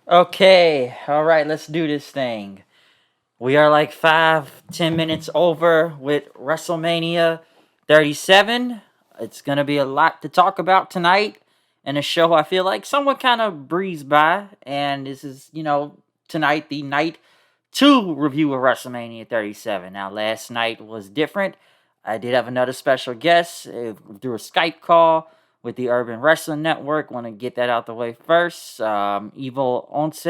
Okay, all right, let's do this thing. We are like 5, 10 minutes over with WrestleMania 37. It's gonna be a lot to talk about tonight, and a show I feel like someone kind of breezed by. And this is, tonight the night two review of WrestleMania 37. Now, last night was different. I did have another special guest through a Skype call with the Urban Wrestling Network. Want to get that out the way first. Evil Once,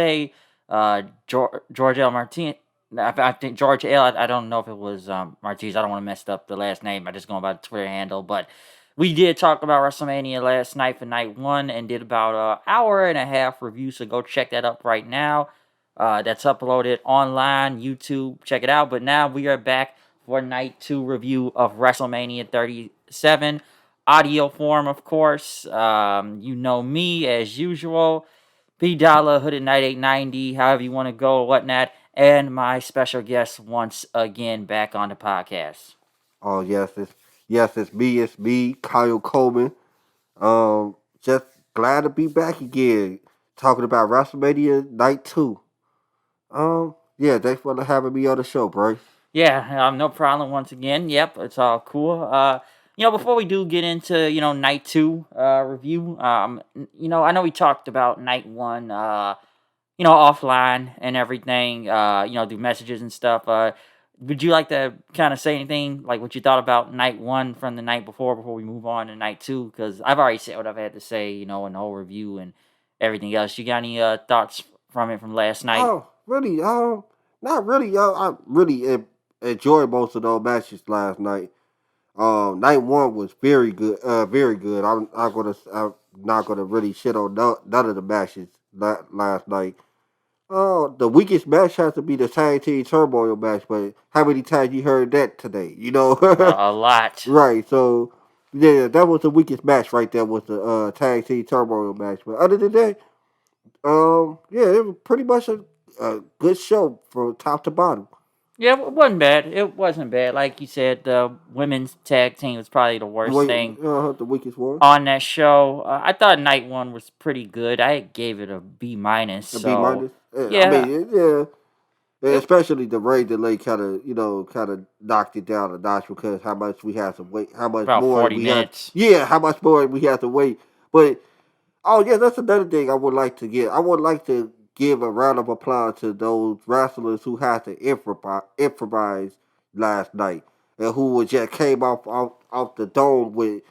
George L. Martinez. I think George L. I don't know if it was Martinez. I don't want to mess up the last name. I just going by the Twitter handle. But we did talk about WrestleMania last night for night one and did about an hour and a half review. So go check that up right now. That's uploaded online, YouTube. Check it out. But now we are back for night two review of WrestleMania 37. Audio form, of course. You know me as usual. P Dollar, Hooded Night 890, however you want to go, whatnot. And my special guest once again back on the podcast. Oh it's me. It's me, Kyle Coleman. Just glad to be back again, talking about WrestleMania Night Two. Yeah, thanks for having me on the show, bro. Yeah, no problem once again. Yep, it's all cool. Before we do get into, night two review, I know we talked about night one, offline and everything, do messages and stuff. Would you like to kind of say anything, like what you thought about night one from the night before we move on to night two? Because I've already said what I've had to say, in the whole review and everything else. You got any thoughts from it from last night? Oh, really? Not really. I really enjoyed most of those matches last night. Night one was very good. Very good. I'm not gonna really shit on none of the matches last night. Oh, the weakest match has to be the tag team turmoil match, but how many times you heard that today? A lot. Right. So yeah, that was the weakest match right there. Was the tag team turmoil match. But other than that, yeah, it was pretty much a good show from top to bottom. Yeah, it wasn't bad. It wasn't bad. Like you said, the women's tag team was probably the worst Wait, thing the weakest one. on that show. I thought night one was pretty good. I gave it a B minus. A B So minus. Yeah, I yeah, mean, yeah. Yeah, it, especially the rain delay kind of knocked it down a notch because how much we had to wait, how much about more 40 we had, minutes. yeah, how much more we had to wait. But oh yeah, that's another thing I would like to get. I would like to give a round of applause to those wrestlers who had to improvise last night and who just came off the dome with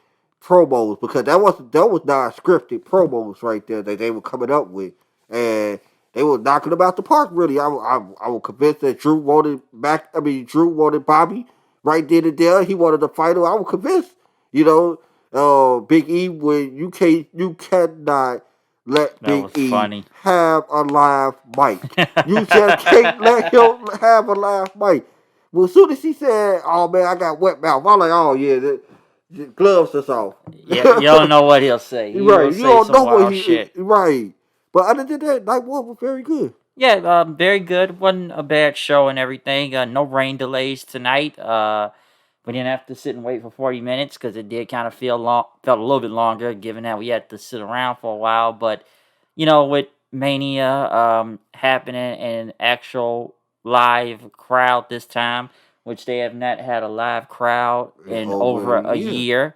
promos because that was not scripted promos right there that they were coming up with and they were knocking them out the park. Really, I was convinced that Drew wanted back. I mean, Drew wanted Bobby right then and there. He wanted to fight him. I was convinced. You know, Big E, when you cannot let That Big was E funny. have a live mic. You just can't let him have a live mic. Well, as soon as he said, "Oh man, I got wet mouth," I'm like, "Oh yeah, the gloves is off." Yeah, you don't know what he'll say. He will Right, you say don't some know what wild he shit. right. But other than that, night one was very good. Yeah, very good. Wasn't a bad show and everything. No rain delays tonight. We didn't have to sit and wait for 40 minutes because it did kind of felt a little bit longer, given that we had to sit around for a while. But with Mania happening in actual live crowd this time, which they have not had a live crowd in Over over a a year. year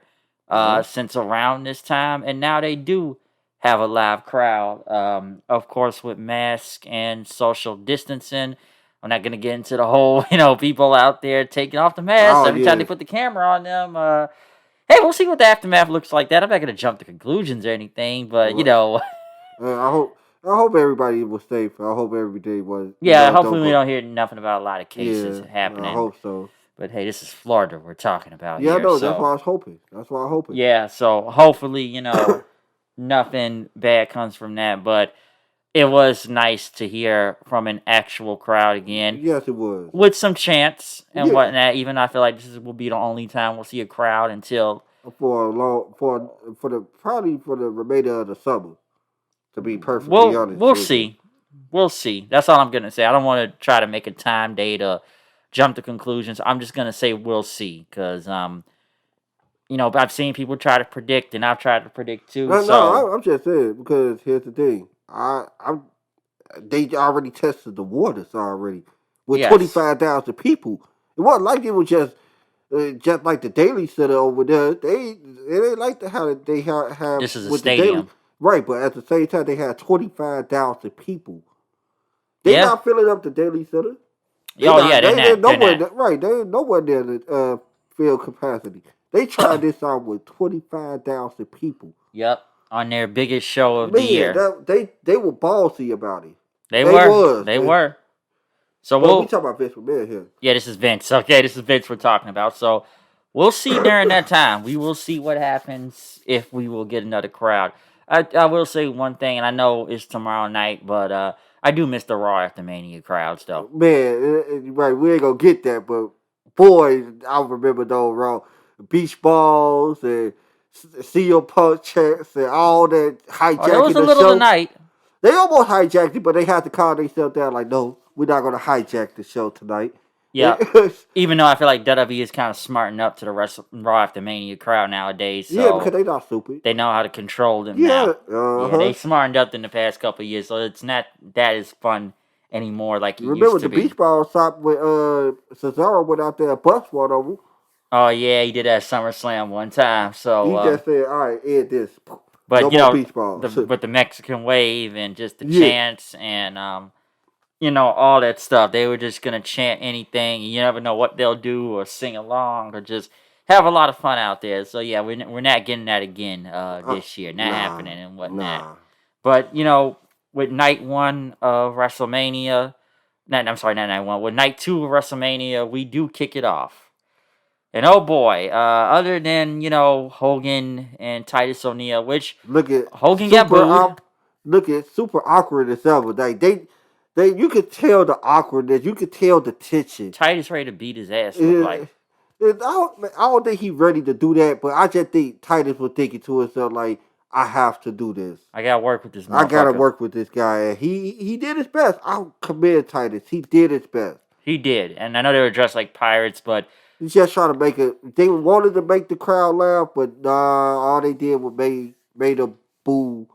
Yeah. since around this time, and now they do have a live crowd. Of course, with mask and social distancing. I'm not gonna get into the whole, people out there taking off the masks Oh every time they yeah. put the camera on them. Hey, we'll see what the aftermath looks like. That I'm not gonna jump to conclusions or anything, but Right. I hope everybody was safe. I hope every day was yeah. don't Hopefully, we go. don't hear nothing about a lot of cases Yeah, I happening. hope so. But hey, this is Florida we're talking about Yeah, I here, know. That's why so I was hoping. That's why I'm hoping. yeah. So hopefully, nothing bad comes from that. But it was nice to hear from an actual crowd again Yes, it was. with some chants and Yeah, whatnot. Even I feel like will be the only time we'll see a crowd until for a long for the probably for the remainder of the summer. To be perfectly honest we'll with you. see. We'll see. That's all I'm gonna say. I don't want to try to make a time date or jump to conclusions. I'm just gonna say we'll see because I've seen people try to predict and I've tried to predict too. No, So I'm just saying because here's the thing. I'm they already tested the waters already with Yes. 25,000 people. It wasn't like it was just like the Daily Center over there. It ain't like how they have This is a with the Daily, stadium. right? But at the same time, they had 25,000 people. They Yeah. not filling up the Daily Center. They Oh yeah, not. they're They not. They're nowhere. not. Right. They ain't nowhere near the field capacity. They tried this out with 25,000 people. Yep. On their biggest show of the Man, year. they were ballsy about it. They They were. was. They were. So But we we'll. talk about Vince McMahon here. Yeah, this is Vince. Okay, this is Vince we're talking about. So we'll see during that time. We will see what happens if we will get another crowd. I will say one thing, and I know it's tomorrow night, but I do miss the Raw After Mania crowds, though. Man, right, we ain't gonna get that, but boy, I remember those raw beach balls and seal punch chants and all that Oh, there was hijacking a the little show. tonight. They almost hijacked it, but they had to calm themselves down. Like, no, we're not gonna hijack the show tonight. Yeah. Even though I feel like WWE is kind of smarting up to the Raw After Mania crowd nowadays, Yeah, because so they not stupid. they know how to control them Yeah, now. Yeah, huh. they smartened up in the past couple of years, so it's not that as fun anymore like it Remember used to the be. beach ball shop with Cesaro went out there and bust one over. Oh yeah, he did that SummerSlam one time. So, He just said, "All right, end this. No but more beach balls." the Mexican wave and just the Yeah. chants and all that stuff. They were just gonna chant anything. You never know what they'll do or sing along or just have a lot of fun out there. So yeah, we're not getting that again this year. Not Nah, happening and whatnot. nah. But with night one of WrestleMania, I'm sorry, not night one. With night two of WrestleMania, we do kick it off. And oh boy, other than Hogan and Titus O'Neil, which Look at Hogan got booed. Look at super awkward as ever. Like you could tell the awkwardness. You could tell the tension. Titus ready to beat his ass. Look like. I don't think he's ready to do that, but I just think Titus was thinking to himself like, I have to do this. I gotta work with this I gotta motherfucker. work with this guy, and he did his best. I'll commend Titus. He did his best. He did, and I know they were dressed like pirates, but He's just trying to make it. They wanted to make the crowd laugh, but nah, all they did was made a boo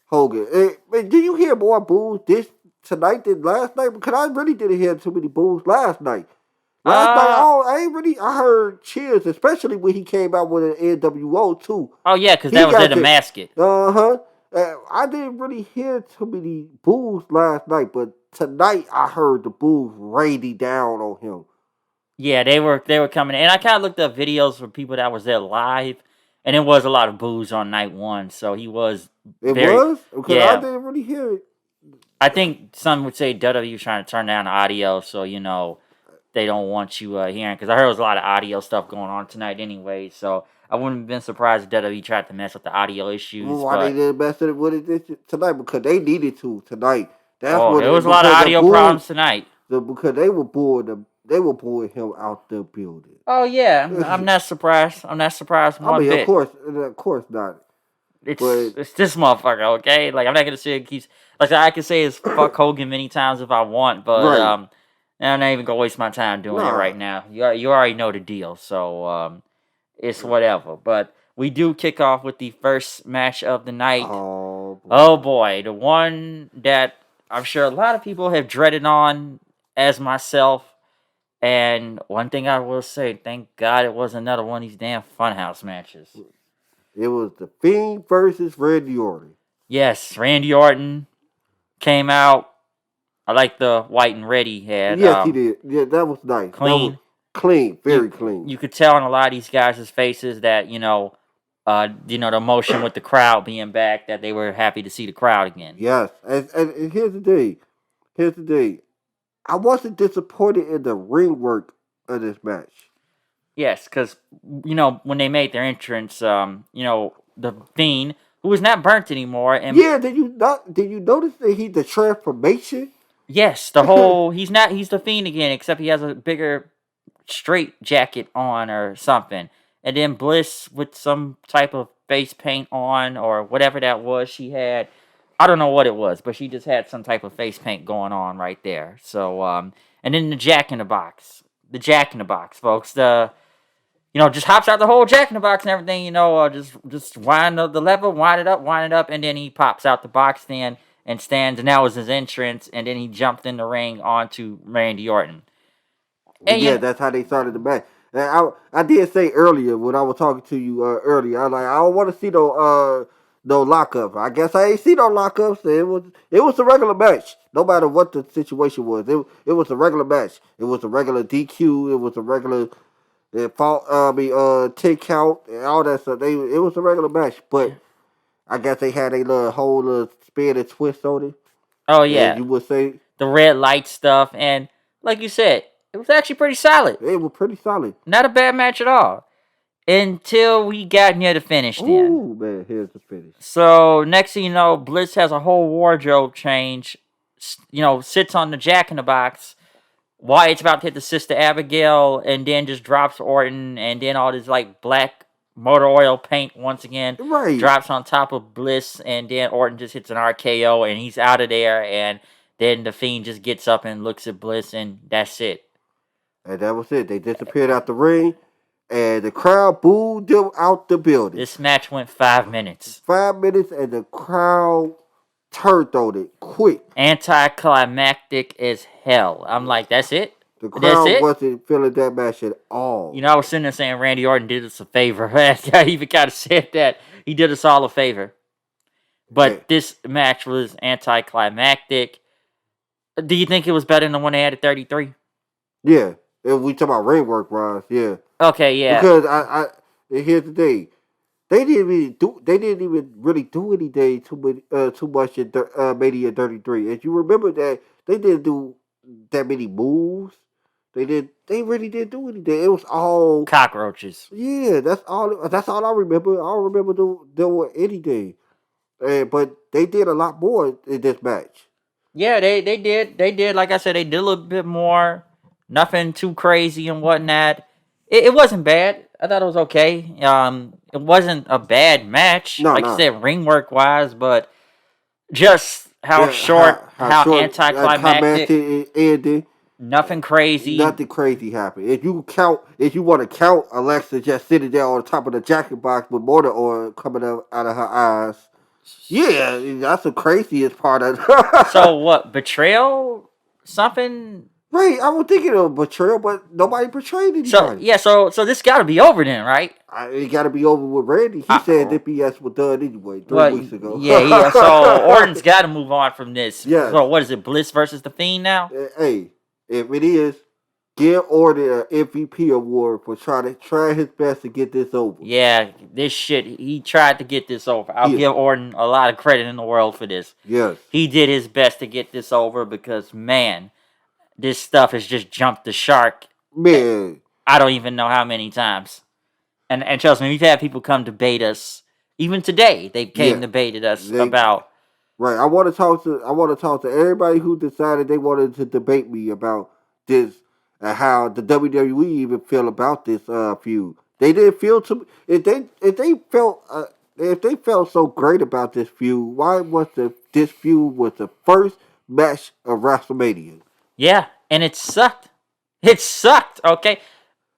Hogan. Did you hear more boos this tonight than last night? Because I really didn't hear too many boos last night. Last night, I heard cheers, especially when he came out with an NWO too. oh yeah, because that was there to mask it. Uh-huh. I didn't really hear too many boos last night, but tonight I heard the boos raining down on him. Yeah, they were coming in. And I kind of looked up videos for people that was there live, and it was a lot of boos on night one. So he was It very was? Because I yeah. didn't really hear it. I think some would say WWE was trying to turn down the audio, so they don't want you hearing. Because I heard there was a lot of audio stuff going on tonight anyway. So I wouldn't have been surprised if WWE tried to mess with the audio issues. Well, why they didn't mess with it tonight? Because they needed to tonight. That's Oh, what there was a lot of audio problems tonight. Because they were bored. They were booing him out the building. Oh yeah, I'm not surprised. I'm not surprised one bit. Of course not. It's this motherfucker, okay? Like I'm not gonna say it keeps like I can say it's fuck Hogan many times if I want, but I'm not even gonna waste my time doing it right now. You already know the deal, so it's whatever. But we do kick off with the first match of the night. Oh boy, the one that I'm sure a lot of people have dreaded on, as myself. And one thing I will say, thank God it was another one of these damn Funhouse matches. It was The Fiend versus Randy Orton. Yes, Randy Orton came out. I like the white and red he had. Yes, he did. Yeah, that was nice. Clean. Clean, very clean. You could tell in a lot of these guys' faces that, the emotion with the crowd being back, that they were happy to see the crowd again. Yes, and here's the thing. I wasn't disappointed in the ring work of this match. Yes, because, when they made their entrance, the Fiend, who is not burnt anymore. And yeah, did you notice that the transformation? Yes, he's the Fiend again, except he has a bigger straight jacket on or something. And then Bliss with some type of face paint on or whatever that was she had. I don't know what it was, but she just had some type of face paint going on right there. So, and then the Jack in the Box. The Jack in the Box, folks. Just hops out the whole Jack in the Box and everything, just wind up the lever, wind it up, and then he pops out the box then. and stands, and that was his entrance, and then he jumped in the ring onto Randy Orton. And Yeah, that's how they started the match. And I did say earlier when I was talking to you earlier, I was like, I don't want to see no lockup. I guess I ain't see no lockups. It was a regular match. No matter what the situation was, it was a regular match. It was a regular DQ. It was a regular fault. 10 count and all that stuff. It was a regular match, but I guess they had a little whole little spin and twist on it, oh as yeah, you would say. the red light stuff, and like you said, it was actually pretty solid. It was pretty solid. Not a bad match at all. Until we got near the finish then. Ooh, man, here's the finish. So, next thing you know, Bliss has a whole wardrobe change. Sits on the Jack in the Box. Wyatt's about to hit the Sister Abigail, and then just drops Orton, and then all this, like, black motor oil paint once again Right. drops on top of Bliss, and then Orton just hits an RKO, and he's out of there, and then the Fiend just gets up and looks at Bliss, and that's it. And that was it. They disappeared out the ring, and the crowd booed them out the building. This match went 5 minutes. 5 minutes, and the crowd turned on it quick. Anticlimactic as hell. I'm like, that's it? The That's crowd it? wasn't feeling that match at all. I was sitting there saying Randy Orton did us a favor. I even kind of said that. He did us all a favor. But Yeah. this match was anticlimactic. Do you think it was better than the one they had at 33? Yeah. If we talk about ring work wise, yeah. Okay, yeah. Because here's the thing. They didn't even really do anything too much in Mania 33. As you remember that they didn't do that many moves. They really didn't do anything. It was all Cockroaches. yeah. That's all I remember. I don't remember doing anything. But they did a lot more in this match. Yeah, they did. They did. Like I said, they did a little bit more. Nothing too crazy and whatnot. It wasn't bad. I thought it was okay. It wasn't a bad match, No, like no. you said, ring work wise, but just how short, how short, anticlimactic. it ended. Nothing crazy. Nothing crazy happened. If you want to count Alexa just sitting there on top of the jacket box with motor oil coming out of her eyes, yeah, that's the craziest part of it. So what? Betrayal? Something? Right, I was thinking of betrayal, but nobody betrayed anybody. So yeah. So this got to be over then, right? It got to be over with Randy. He said the BS was done anyway 3 weeks ago. Yeah. So Orton's got to move on from this. Yes. So what is it? Bliss versus the Fiend now? Hey, if it is, give Orton an MVP award for trying his best to get this over. Yeah, this shit. He tried to get this over. I'll give Orton a lot of credit in the world for this. Yes. He did his best to get this over because, man, this stuff has just jumped the shark. Man. I don't even know how many times. And trust me, we've had people come debate us. Even today, they came debated us about. Right. I want to talk to everybody who decided they wanted to debate me about this and how the WWE even feel about this feud. They didn't feel to if they felt so great about this feud. Why was this feud was the first match of WrestleMania? Yeah, and it sucked. It sucked. Okay,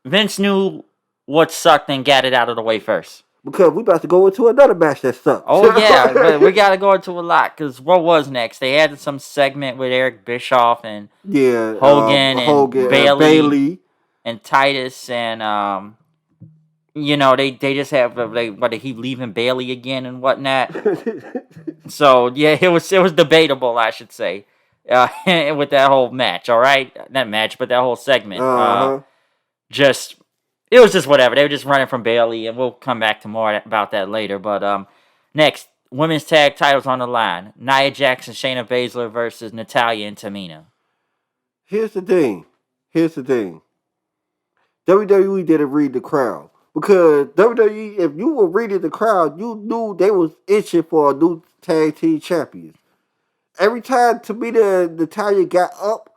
Vince knew what sucked and got it out of the way first. Because we about to go into another match that sucks. Oh yeah, but we got to go into a lot because what was next? They had some segment with Eric Bischoff and Hogan and Bailey and Titus and they just have they keep leaving Bailey again and whatnot. So yeah, it was debatable, I should say, with that whole match. All right, not match, but that whole segment. It was just whatever. They were just running from Bailey, and we'll come back to more about that later. But next, women's tag titles on the line: Nia Jax, Shayna Baszler versus Natalya and Tamina. Here's the thing. WWE didn't read the crowd. Because WWE, if you were reading the crowd, you knew they was itching for a new tag team champion. Every time Tamina and Natalya got up,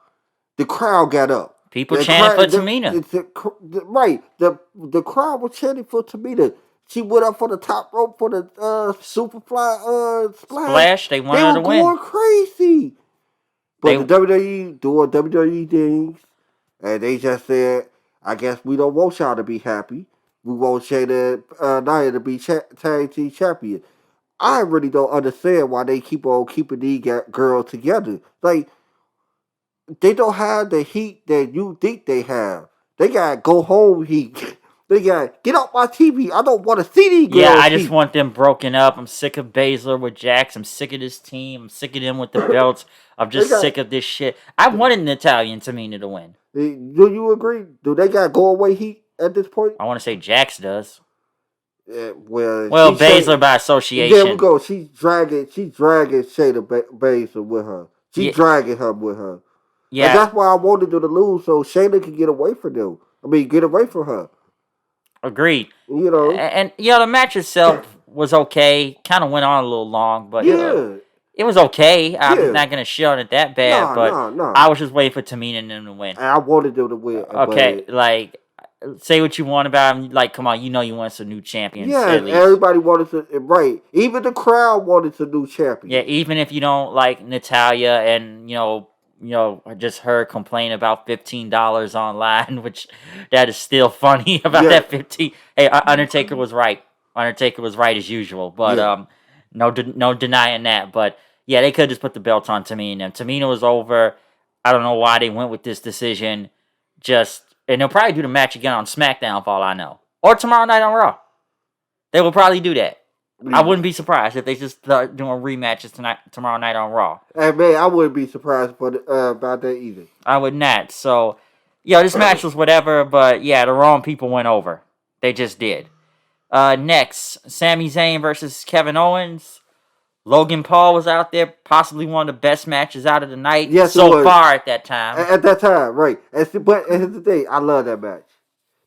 the crowd got up. People chanted for Tamina. Right. The crowd was chanting for Tamina. She went up for the top rope for the Superfly splash. They wanted her to win. They were going crazy. But the WWE doing WWE things, and they just said, I guess we don't want y'all to be happy. We want Shayna Nia to be tag team champion. I really don't understand why they keep on keeping these girls together. Like, they don't have the heat that you think they have. They got go home heat. They got get off my TV. I don't want to see these Yeah, girls I just heat. want them broken up. I'm sick of Baszler with Jax. I'm sick of this team. I'm sick of them with the belts. I'm They just got. sick of this shit. I wanted Natalia and Tamina to win. Do you agree? Do they got go away heat at this point? I want to say Jax does. Yeah, well, Well, she Baszler say by there we association. go. She's dragging Shayna Baszler with her. She's Yeah, dragging her with her, and yeah, that's why I wanted them to lose so Shayna can get away from them. I mean, get away from her. agreed. You know, And the match itself was okay. Kind of went on a little long, but yeah, it was okay. I'm yeah. not gonna shit on it that bad, Nah, but nah, I nah. was just waiting for Tamina and them to win. And I wanted them to win, Okay, but like say what you want about him. Like, come on, you want some new champions yeah, at least. everybody wanted to. Right, even the crowd wanted some new Yeah, champions. even if you don't like Natalia and just her complain about $15 online, which that is still funny about Yeah, that 15. Hey, Undertaker was right. Undertaker was right as usual, but yeah, no denying that. But yeah, they could just put the belt on Tamina. And Tamina was over. I don't know why they went with this decision. And they'll probably do the match again on SmackDown, for all I know, or tomorrow night on Raw. They will probably do that. I yeah. wouldn't be surprised if they just start doing rematches tomorrow night on Raw. And man, I wouldn't be surprised about that either. I would not. So, this match was whatever, but yeah, the wrong people went over. They just did. Next, Sami Zayn versus Kevin Owens. Logan Paul was out there, possibly one of the best matches out of the night Yes, it so was far at that time. at that time, right? But here's the thing, I love that match.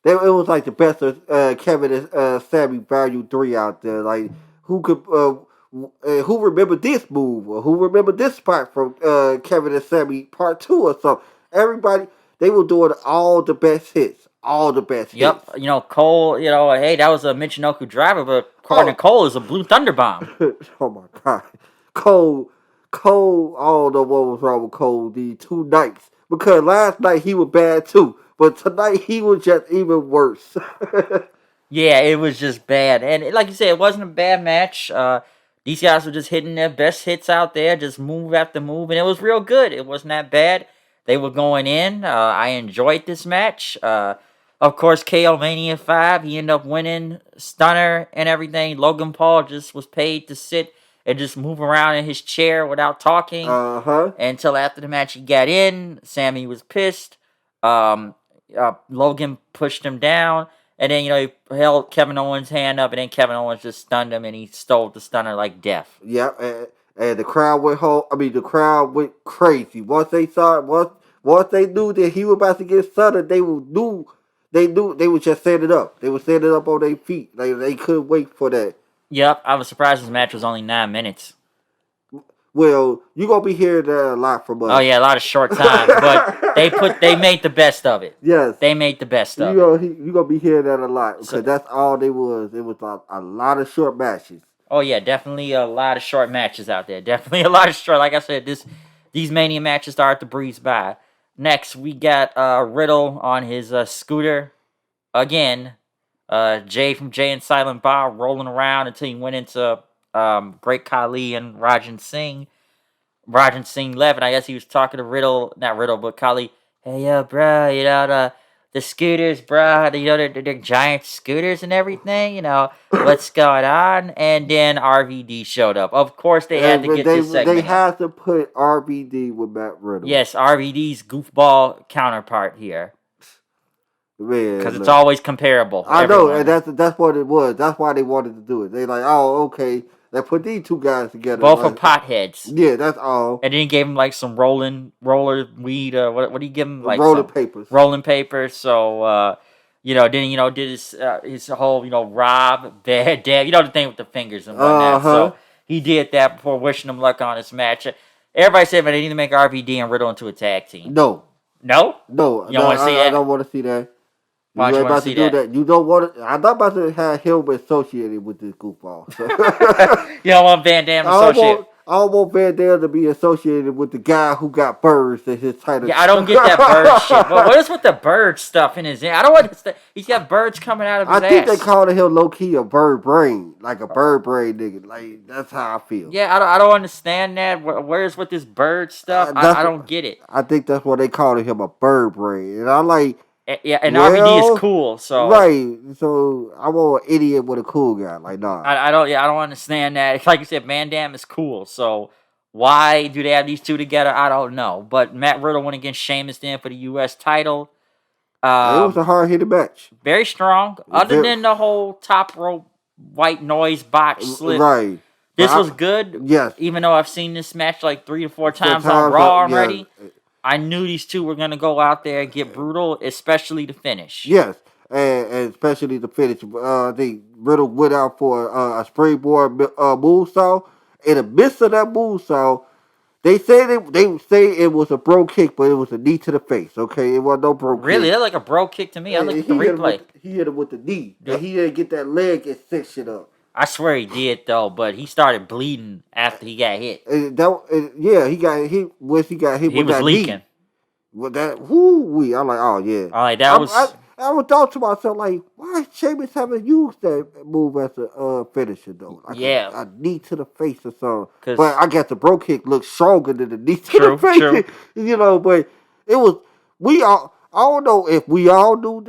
It was like the best of Kevin and Sammy Value 3 out there. Like, who could who remember this move or who remember this spot from Kevin and Sammy Part 2 or something? Everybody, they were doing all the best hits, all the best hits. Yep, Cole. Hey, that was a Michinoku driver, but according to Oh, Cole, is a Blue Thunder Bomb. oh my God, Cole, Cole. I don't know what was wrong with Cole these 2 nights because last night he was bad too, but tonight he was just even worse. Yeah, it was just bad. And like you said, it wasn't a bad match. These guys were just hitting their best hits out there, just move after move, and it was real good. It wasn't that bad. They were going in. I enjoyed this match. Of course, KO Mania 5, he ended up winning, stunner and everything. Logan Paul just was paid to sit and just move around in his chair without talking Uh-huh. until after the match he got in. Sammy was pissed. Um, Logan pushed him down. And then, he held Kevin Owens' hand up, and then Kevin Owens just stunned him, and he stole the stunner like death. Yeah, and the crowd went home. I mean, the crowd went crazy once they saw it. Once they knew that he was about to get stunned, they knew they would just set it up. They would set it up on their feet. They couldn't wait for that. Yep, I was surprised this match was only 9 minutes. Well, you're gonna be hearing that a lot from Oh us. yeah, a lot of short time, but they made the best of it. Yes, They made the best of it. you gonna be hearing that a lot because So, that's all they was. It was a lot of short matches. oh yeah, definitely a lot of short matches out there. Definitely a lot of short. Like I said, these Mania matches start to breeze by. Next, we got Riddle on his scooter again. Jay from Jay and Silent Bob rolling around until he went into Great Khali and Rajan Singh. Rajan Singh left, and I guess he was talking to Riddle, not Riddle, but Khali. Hey, bro, the scooters, bro, they're giant scooters and everything, what's going on? And then RVD showed up. Of course, they had to get this segment they in. had to put RBD with Matt Riddle. Yes, RVD's goofball counterpart here. Man, Because it's look. always comparable. I know, Everyone. and that's what it was. That's why they wanted to do it. They like, oh, okay, they put these 2 guys together. Both are Like, potheads. yeah, that's all. And then he gave him like some roller weed. What do you give him? Like Rolling some papers. rolling papers. So then did his whole rob bad dab. The thing with the fingers and whatnot. Uh-huh. So he did that before wishing him luck on his match. Everybody said, man, they need to make RVD and Riddle into a tag team. No, No, no, you don't want to see I that. don't want to see that. Why You don't ain't you want about to see do that? that. You don't want to. I'm not about to have him associated with this goofball. So. You don't want Van Damme I don't associated. I don't want Van Dam to be associated with the guy who got birds in his title. Yeah, I don't get that bird shit. What is with the bird stuff in his ass? I don't understand. He's got birds coming out of I his think they ass. calling him low key a bird brain, like a bird brain nigga. Like that's how I feel. Yeah, I don't understand that. Where's with this bird stuff? That's I don't get it. I think that's what they calling him, a bird brain, and I'm like, Yeah, and RVD is well, cool, so right. So I want an idiot with a cool guy. Like nah. I don't. Yeah, I don't understand that. Like you said, Van Dam is cool, so why do they have these two together? I don't know. But Matt Riddle went against Sheamus then for the U.S. title. It was a hard hitting match. Very strong. Other than the whole top rope white noise botch slip. Right. This was good. Yes. Even though I've seen this match like 3 to 4 times on Raw already, I knew these two were going to go out there and get brutal, especially the finish. Yes. And especially the finish. I think Riddle went out for a springboard moonsault. In the midst of that moonsault, they say it was a bro kick, but it was a knee to the face. Okay, it was no bro kick. Really, that's like a bro kick to me. I looked at the replay. He hit him with the knee, and he didn't get that leg and section up. I swear he did though, but he started bleeding after he got hit. He got hit. Once he got hit, he was leaking. Knee, with that, whoo-wee, I'm like, oh yeah. All right, that was. I would thought to myself, like, why Sheamus haven't used that move as a finisher, though? Like a knee to the face or something. But I guess the bro kick looks stronger than the knee to the face. True. You know, but it was, I don't know if we all knew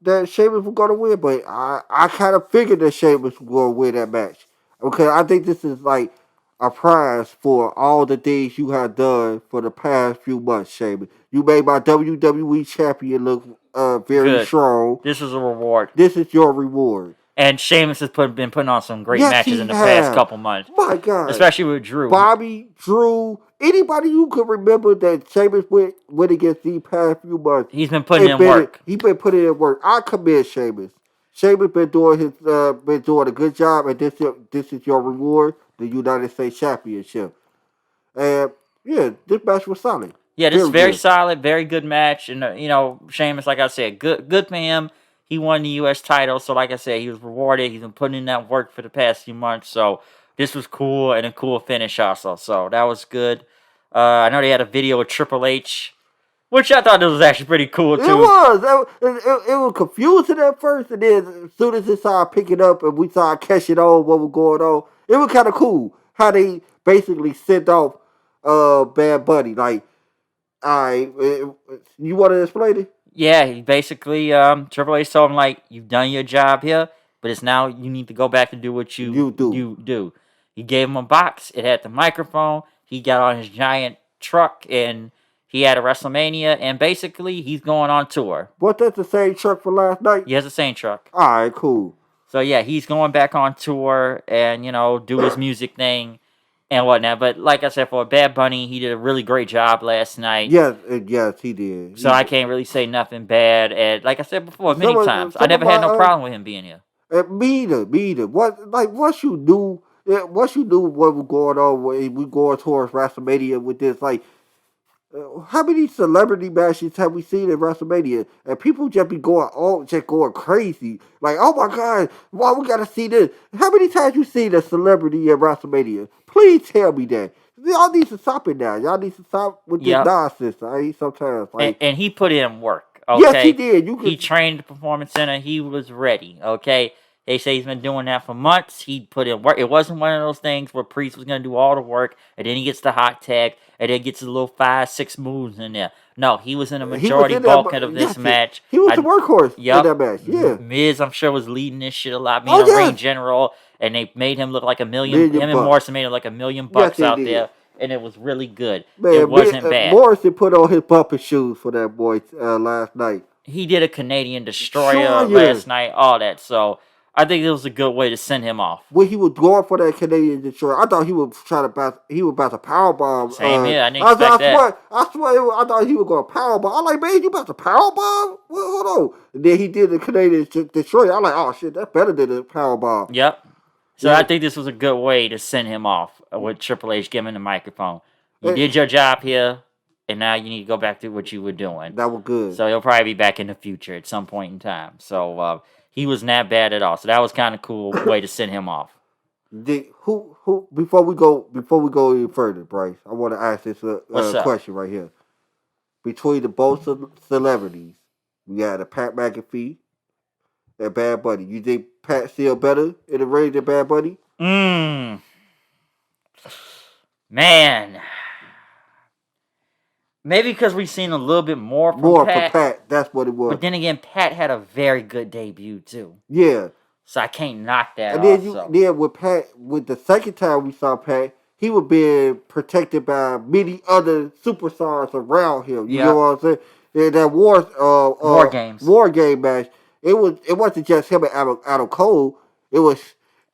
that Sheamus was going to win, but I kind of figured that Sheamus was going to win that match. Okay, I think this is like a prize for all the things you have done for the past few months, Sheamus. You made my WWE champion look very strong. This is a reward. This is your reward. And Sheamus has been putting on some great matches in the past couple months. My God. Especially with Drew. Bobby, Drew, anybody you could remember that Sheamus went against these past few months. He's been putting in work. He's been putting in work. I commend Sheamus. Sheamus been doing a good job, and this is your reward, the United States Championship. And yeah, this match was solid. Yeah, this is very solid, very good match, and Sheamus, like I said, good for him. He won the U.S. title, so like I said, he was rewarded. He's been putting in that work for the past few months, so this was cool and a cool finish also. So that was good. I know they had a video of Triple H, which I thought this was actually pretty cool too. It was. It was confusing at first, and then as soon as it started picking up and we started catching on what was going on, it was kind of cool how they basically sent off Bad Bunny. Like, all right, you want to explain it? Yeah, he basically, Triple H told him, like, you've done your job here, but it's now you need to go back and do what you do. He gave him a box. It had the microphone. He got on his giant truck, and he had a WrestleMania, and basically, he's going on tour. What, that's the same truck for last night? He has the same truck. All right, cool. So, yeah, he's going back on tour and, do his music thing and whatnot. But like I said, for Bad Bunny, he did a really great job last night. Yes, he did. So I can't really say nothing bad. And like I said before, many times, I never had no problem with him being here. Me either. Once you knew what was going on when we going towards WrestleMania with this, like, how many celebrity matches have we seen in WrestleMania? And people just be going crazy. Like, oh my God, why we gotta see this? How many times you seen a celebrity in WrestleMania? Please tell me that. Y'all need to stop it now. Y'all need to stop with this nonsense. Sometimes. Like, and he put in work. Okay? Yes, he did. He trained the Performance Center. He was ready. Okay. They say he's been doing that for months. He put in work. It wasn't one of those things where Priest was going to do all the work, and then he gets the hot tag, and then gets his little 5-6 moves in there. No, he was in the majority bulk of this match. He was the workhorse in that match. Yeah. Miz, I'm sure, was leading this shit a lot, being a ring general, and they made him look like $1 million. Him and Morrison made him like $1 million out there, and it was really good. Man, it wasn't bad. Morrison put on his bumper shoes for that boy last night. He did a Canadian Destroyer last night, all that, so I think it was a good way to send him off. When he was going for that Canadian Destroyer, I thought he was about to powerbomb. Same here. I didn't expect that. I swear, I thought he was going to powerbomb. I'm like, man, you about to powerbomb? Well, hold on. And then he did the Canadian Destroyer. I'm like, oh shit, that's better than the powerbomb. Yep. So I think this was a good way to send him off with Triple H giving him the microphone. You did your job here, and now you need to go back to what you were doing. That was good. So he'll probably be back in the future at some point in time. So he wasn't that bad at all. So that was kind of cool way to send him off. Who before we go any further, Bryce? I want to ask this What's up? question right here. Between the both celebrities, we got a Pat McAfee and Bad Bunny. You think Pat still better in the ring than Bad Bunny? Mmm. Man. Maybe because we've seen a little bit more from More for Pat. Pat. That's what it was. But then again, Pat had a very good debut too. Yeah. So I can't knock that And then also. with Pat, with the second time we saw Pat, he was being protected by many other superstars around him. You know Yep. what I'm saying? And that War games. war game match, it wasn't just him and Adam Cole. It was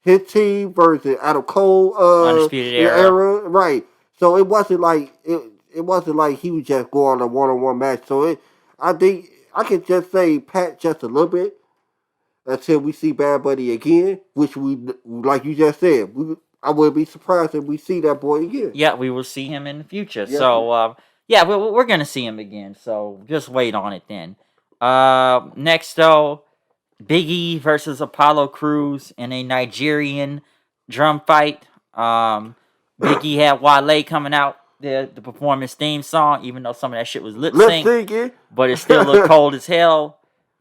his team versus Adam Cole Undisputed Era. era, right? So it wasn't like it wasn't like he was just going on a one match. So I think I could just say Pat just a little bit until we see Bad Bunny again, which we, like you just said, I wouldn't be surprised if we see that boy again. Yeah, we will see him in the future. Yes, So, yeah, we're going to see him again. So just wait on it then. Next, though, Big E versus Apollo Crews in a Nigerian drum fight. Big E had Wale coming out there to perform his theme song, even though some of that shit was lip Lip sync, syncing. but it still looked cold as hell.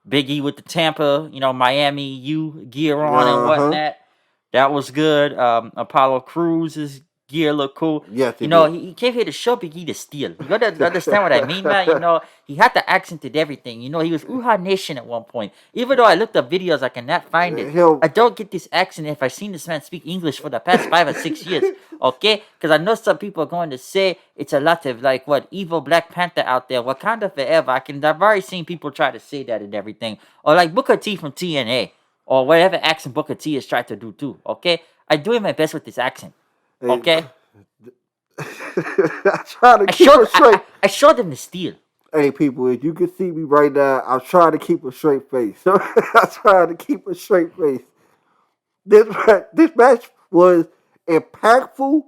Big E with the Tampa, Miami U gear on and whatnot. That was good. Apollo Cruz's gear looked cool. Yes, He came here to show Big E the steel. You gotta understand what I mean, man. He had the accented everything. He was Uha Nation at one point. Even though I looked up videos, I cannot find it. I don't get this accent if I've seen this man speak English for the past 5 or 6 years. Okay? Because I know some people are going to say it's a lot of evil Black Panther out there. Wakanda forever. I've already seen people try to say that and everything. Or like Booker T from TNA. Or whatever accent Booker T has tried to do too, okay? I'm doing my best with this accent, okay? I try to keep it straight. I showed them the steel. Hey, people, if you can see me right now, I'm trying to keep a straight face. I'm trying to keep a straight face. This match was impactful,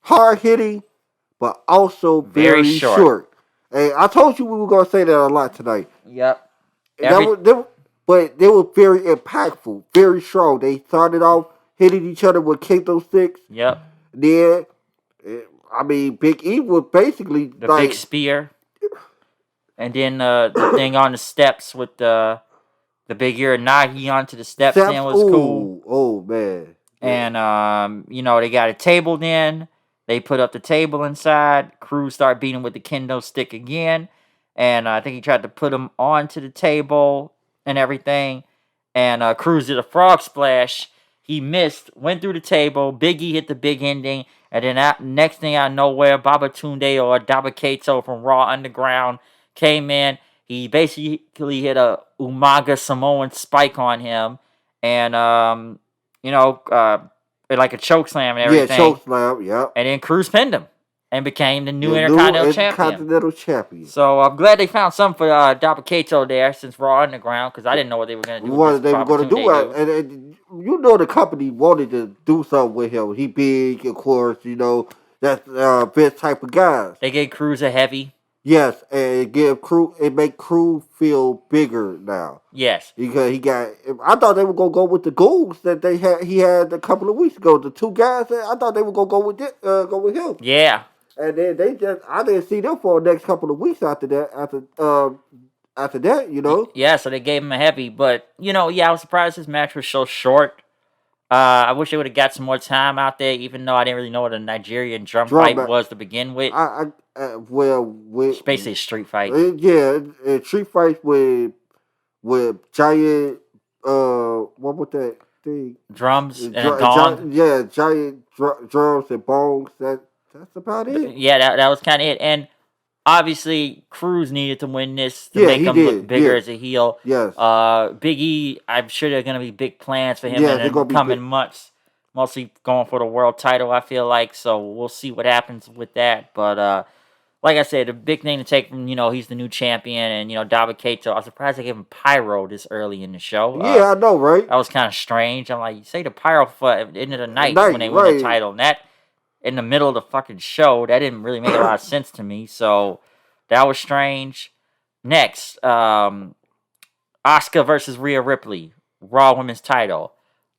hard-hitting, but also very short. Hey, I told you we were going to say that a lot tonight. Yep. But they were very impactful, very strong. They started off hitting each other with kendo sticks. Yep. Then, Big E was basically the big spear, and then the thing on the steps with the big Uranagi onto the steps. Then was cool. Oh man. And they got a table. Then they put up the table inside. Cruz started beating with the kendo stick again, and I think he tried to put him onto the table and everything, and Cruz did a frog splash. He missed, went through the table. Big E hit the big ending, and then next thing out of nowhere, Babatunde or Dabakato from Raw Underground came in. He basically hit a Umaga Samoan spike on him, and like a choke slam and everything. Yeah, choke slam. Yep. And then Cruz pinned him and became the new Intercontinental Champion. So I'm glad they found something for Dabakato there since Raw Underground, because I didn't know what they were going to do. What they were going to do, and the company wanted to do something with him. He big, of course. That's Vince type of guys. They gave Cruz a heavy. Yes, and it make Cruz feel bigger now. Yes, because I thought they were gonna go with the goals that he had a couple of weeks ago. The two guys, I thought they were gonna go with him. Yeah. And then I didn't see them for the next couple of weeks after that. After that, Yeah, so they gave him a heavy, but I was surprised this match was so short. I wish they would have got some more time out there, even though I didn't really know what a Nigerian drum fight was to begin with. It's basically a street fight. A street fight with giant what was that thing? Drums and a gong. Giant drums and bongs. That's about it. Yeah, that was kind of it. And obviously, Cruz needed to win this to make him look bigger as a heel. Yes. Big E, I'm sure there are going to be big plans for him in the coming months. Mostly going for the world title, I feel like. So we'll see what happens with that. But like I said, the big thing to take from, he's the new champion. And, Dabakato, I was surprised they gave him pyro this early in the show. Yeah, I know, right? That was kind of strange. I'm like, you say the pyro for end of the night when they win the title. And that, in the middle of the fucking show, that didn't really make a lot of sense to me. So that was strange. Next, Asuka versus Rhea Ripley, Raw Women's title.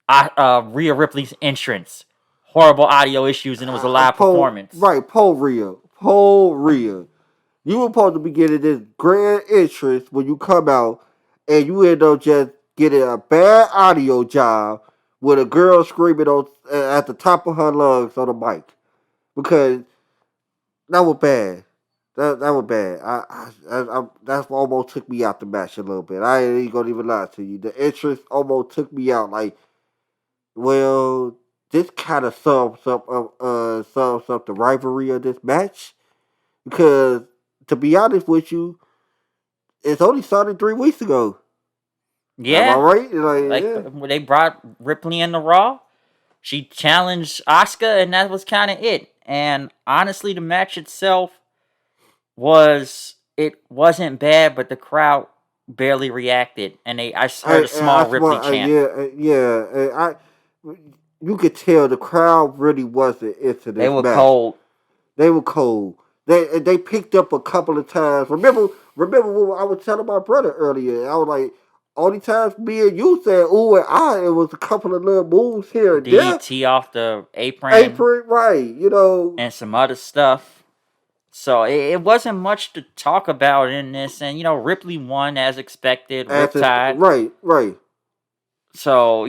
Rhea Ripley's entrance. Horrible audio issues, and it was a live performance. Paul Rhea. You were supposed to be getting this grand entrance when you come out, and you end up just getting a bad audio job with a girl screaming at the top of her lungs on the mic, because that was bad. That was bad. That almost took me out the match a little bit. I ain't even gonna even lie to you. The entrance almost took me out. Like, well, this kind of sums up the rivalry of this match, because to be honest with you, it's only started 3 weeks ago. Am I Yeah, right? when they brought Ripley in the Raw, she challenged Asuka, and that was kind of it. And honestly, the match itself wasn't bad, but the crowd barely reacted, and I heard a small Ripley chant. You could tell the crowd really wasn't into They this were match. cold. They were cold. They picked up a couple of times. Remember what I was telling my brother earlier. I was like, only times me and you said ooh and it was a couple of little moves here and there. DDT off the Apron, right? And some other stuff. So it wasn't much to talk about in this, and Ripley won as expected, Riptide. Right. So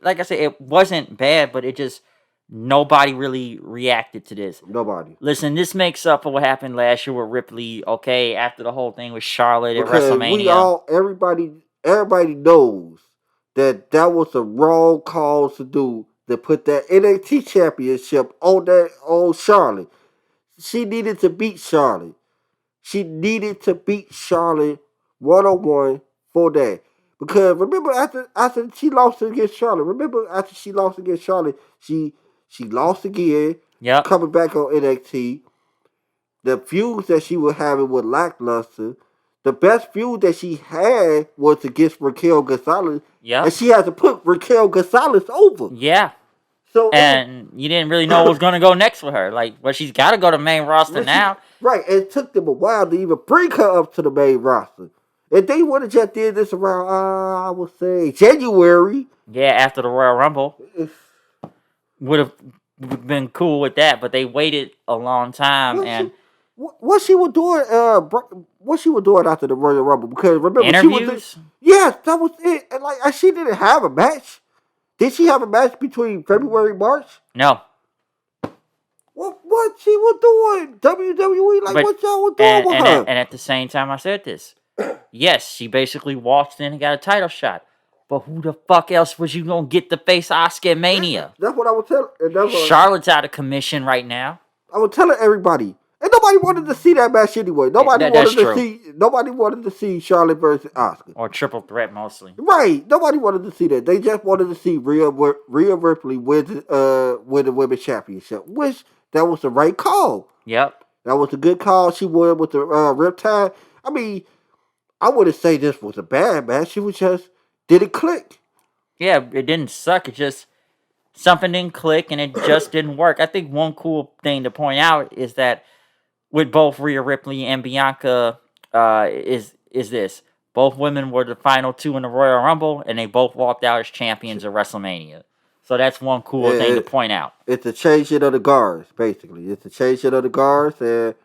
like I said, it wasn't bad, but it just nobody really reacted to this. Nobody. Listen, this makes up for what happened last year with Ripley. Okay, after the whole thing with Charlotte at WrestleMania, everybody knows that was the wrong cause to do, to put that NXT championship on Charlotte. She needed to beat Charlotte. She needed to beat Charlotte 1-on-1 for that. Because remember after she lost against Charlotte, she lost again. Yep. Coming back on NXT. The feuds that she was having with lackluster. The best feud that she had was against Raquel Gonzalez. Yeah. And she had to put Raquel Gonzalez over. Yeah. So and you didn't really know what was going to go next with her. Like, well, she's got to go to main roster now. Right. It took them a while to even bring her up to the main roster. If they would have just did this around, I would say, January. Yeah, after the Royal Rumble. Would have been cool with that, but they waited a long time. What she was doing after the Royal Rumble? Because remember, interviews? Yes, that was it. And she didn't have a match. Did she have a match between February and March? No. What she was doing? WWE, what y'all was doing with her? And at the same time I said this, yes, she basically walked in and got a title shot. But who the fuck else was you going to get to face Asuka at Mania? That's what I was telling. Charlotte's out of commission right now. I was telling everybody. And nobody wanted to see that match anyway. Nobody wanted to see Charlotte versus Asuka. Or triple threat mostly. Right. Nobody wanted to see that. They just wanted to see Rhea Ripley win the women's championship, which that was the right call. Yep. That was a good call. She won with the Riptide. I mean, I wouldn't say this was a bad match. She was just didn't click. Yeah, it didn't suck. It just something didn't click and it just didn't work. I think one cool thing to point out is that with both Rhea Ripley and Bianca, is this. Both women were the final two in the Royal Rumble, and they both walked out as champions of WrestleMania. So that's one cool thing to point out. It's a changing of the guards, basically. It's a changing of the guards, and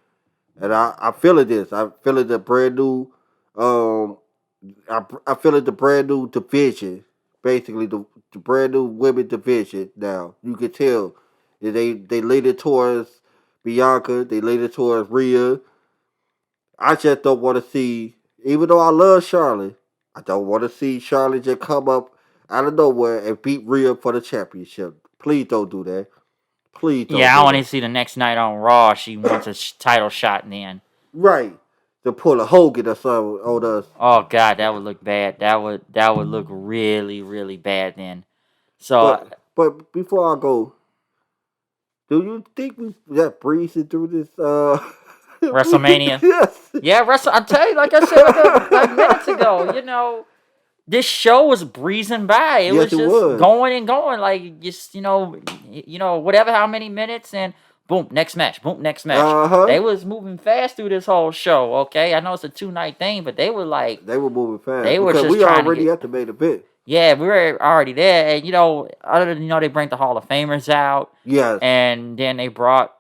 I feel this. I feel it the brand new. I feel it the brand new division, basically the brand new women division. Now you can tell they lean it towards Bianca. They lean it towards Rhea. I just don't want to see, even though I love Charlotte, I don't want to see Charlotte just come up out of nowhere and beat Rhea for the championship. Please don't do that. Please don't. Yeah, I want to see the next night on Raw. She wants a title shot in the end. Right. To pull a Hogan or something on us. Oh God, that would look bad. That would look really, really bad then. So, but before I go, do you think we just breezing through this WrestleMania? Yes. Yeah, I tell you, like I said like minutes ago, this show was breezing by. It was just going and going, like just whatever, how many minutes, and boom, next match. Boom, next match. Uh-huh. They was moving fast through this whole show. Okay, I know it's a 2-night thing, but they were moving fast. They were just we already at the main event. Yeah, we were already there, and other than they bring the Hall of Famers out, Yes. and then they brought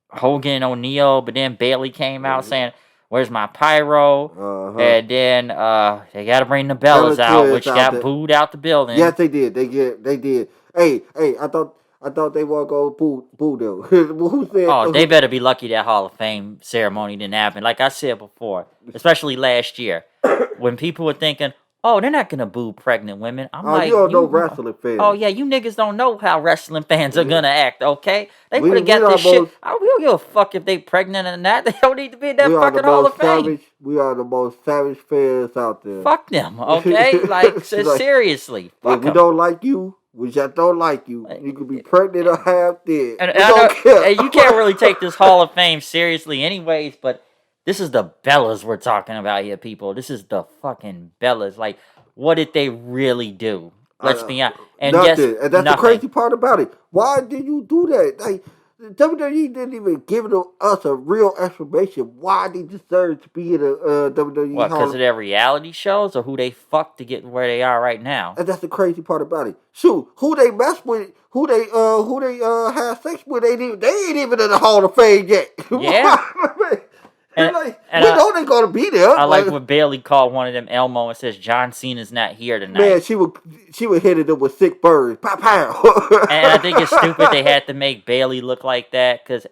Hogan, O'Neal, but then Bailey came out saying, "Where's my pyro?" And then they got to bring the Bellas out, which got booed out the building. Yes, they did. They did. Hey, I thought they were gonna boo them. Who said? Oh, they better be lucky that Hall of Fame ceremony didn't happen. Like I said before, especially last year, when people were thinking, "Oh, they're not gonna boo pregnant women." I'm like, you don't know wrestling fans. Oh yeah, you niggas don't know how wrestling fans are gonna act. Okay, they would have got this shit. We don't give a fuck if they pregnant or not. They don't need to be in that fucking Hall of Fame. We are the most savage fans out there. Fuck them. Okay, like seriously. Fuck if we don't like you. We just don't like you. You could be pregnant or half dead. And you can't really take this Hall of Fame seriously anyways, but this is the Bellas we're talking about here, people. This is the fucking Bellas. Like, what did they really do? Let's be honest. And nothing. And that's the crazy part about it. Why did you do that? Like, WWE didn't even give us a real explanation why they deserve to be in the WWE. What, because of their reality shows or who they fucked to get where they are right now? And that's the crazy part about it. Shoot, who they mess with, who they have sex with, they ain't even in the Hall of Fame yet. Yeah. And we know they're gonna be there. I like when Bailey called one of them Elmo and says John Cena's not here tonight. Man, she would hit it up with sick birds. Pow pow. And I think it's stupid they had to make Bailey look like that because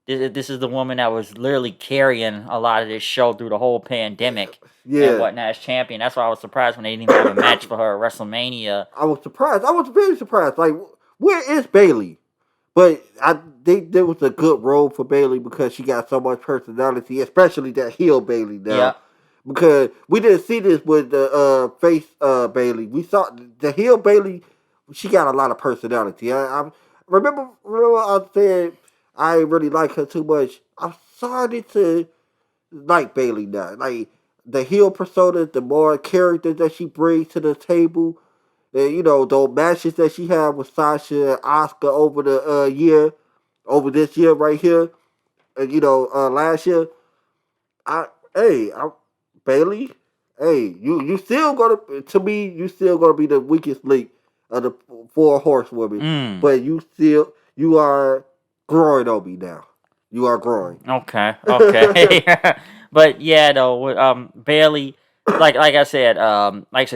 this is the woman that was literally carrying a lot of this show through the whole pandemic and whatnot as champion. That's why I was surprised when they didn't even have a match for her at WrestleMania. I was surprised. I was very surprised. Like, where is Bailey? But there was a good role for Bailey because she got so much personality, especially that heel Bailey now. Yeah. Because we didn't see this with the face Bailey. We saw the heel Bailey. She got a lot of personality. I remember I said I ain't really like her too much. I'm starting to like Bailey now. Like the heel persona, the more characters that she brings to the table. And, those matches that she had with Sasha and Asuka over this year right here, and last year, Bailey, you still gonna be the weakest link of the 4 horsewomen, but you are growing on me now. You are growing. Okay. But yeah, though, Bailey. Like I said,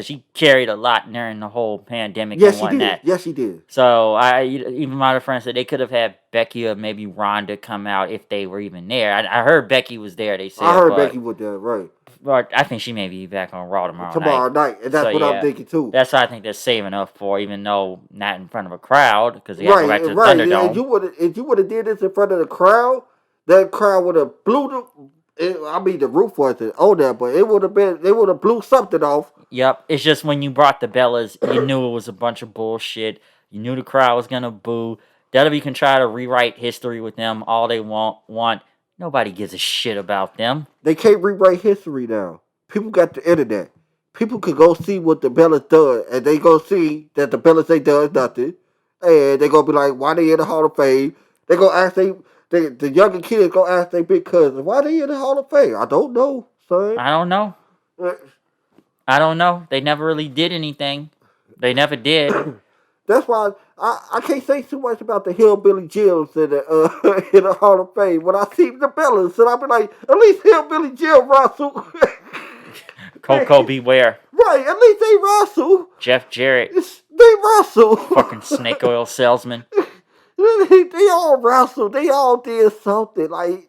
she carried a lot during the whole pandemic and whatnot. Yes, she did. So even my other friends said they could have had Becky or maybe Ronda come out if they were even there. I heard Becky was there. They said I heard Becky was there, right? But I think she may be back on Raw tomorrow night, and that's what I'm thinking too. That's what I think they're saving up for, even though not in front of a crowd because they got to go back to the Thunderdome. Yeah, if you would have did this in front of the crowd, that crowd would have blew the. The roof wasn't on there, but they would have blew something off. Yep. It's just when you brought the Bellas, you knew it was a bunch of bullshit. You knew the crowd was going to boo. WWE can try to rewrite history with them all they want. Nobody gives a shit about them. They can't rewrite history now. People got the internet. People could go see what the Bellas done, and they go see that the Bellas ain't done nothing. And they going to be like, why they in the Hall of Fame? They going to ask the younger kids go ask their big cousins, why they in the Hall of Fame? I don't know, son. I don't know. They never really did anything. They never did. That's why I can't say too much about the Hillbilly Jills in the Hall of Fame. When I see the Bellas, and I'll be like, at least Hillbilly Jill Russell. Coco Beware. Right, at least they Russell. Jeff Jarrett. They Russell. Fucking snake oil salesman. They all wrestled. They all did something. Like,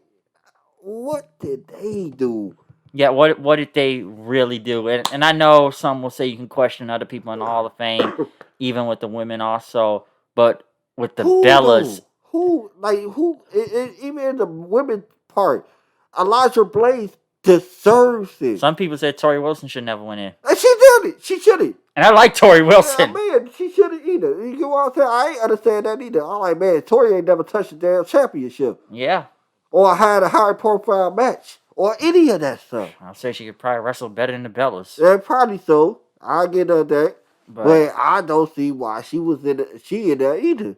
what did they do? Yeah, what did they really do? And I know some will say you can question other people in the Hall of Fame, even with the women also. But with the Bellas. Even in the women part, Elijah Blaze deserves it. Some people said Tori Wilson should never win in. And she did it. She should have. And I like Tori Wilson. Yeah, man, she shouldn't either. You know what I'm saying? I ain't understand that either. I'm like, man, Tori ain't never touched a damn championship. Yeah. Or had a high profile match. Or any of that stuff. I'll say she could probably wrestle better than the Bellas. Yeah, probably so. I'll get her that. But I don't see why she in there either.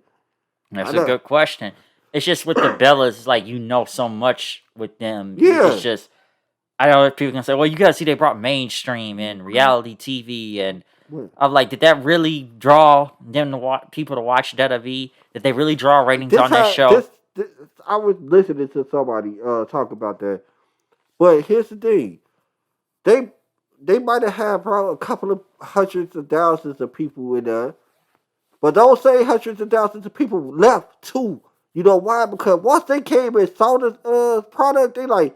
That's a good question. It's just with the Bellas, like, so much with them. Yeah. It's just, I know people can say, well, you gotta see they brought mainstream and reality TV and of like, did that really draw them to people to watch WWE? Did they really draw ratings This on this had show? this. I was listening to somebody talk about that, but here's the thing: they they might have had probably a couple of hundreds of thousands of people in there, but those same hundreds of thousands of people left too. You know why? Because once they came and saw the product, they like,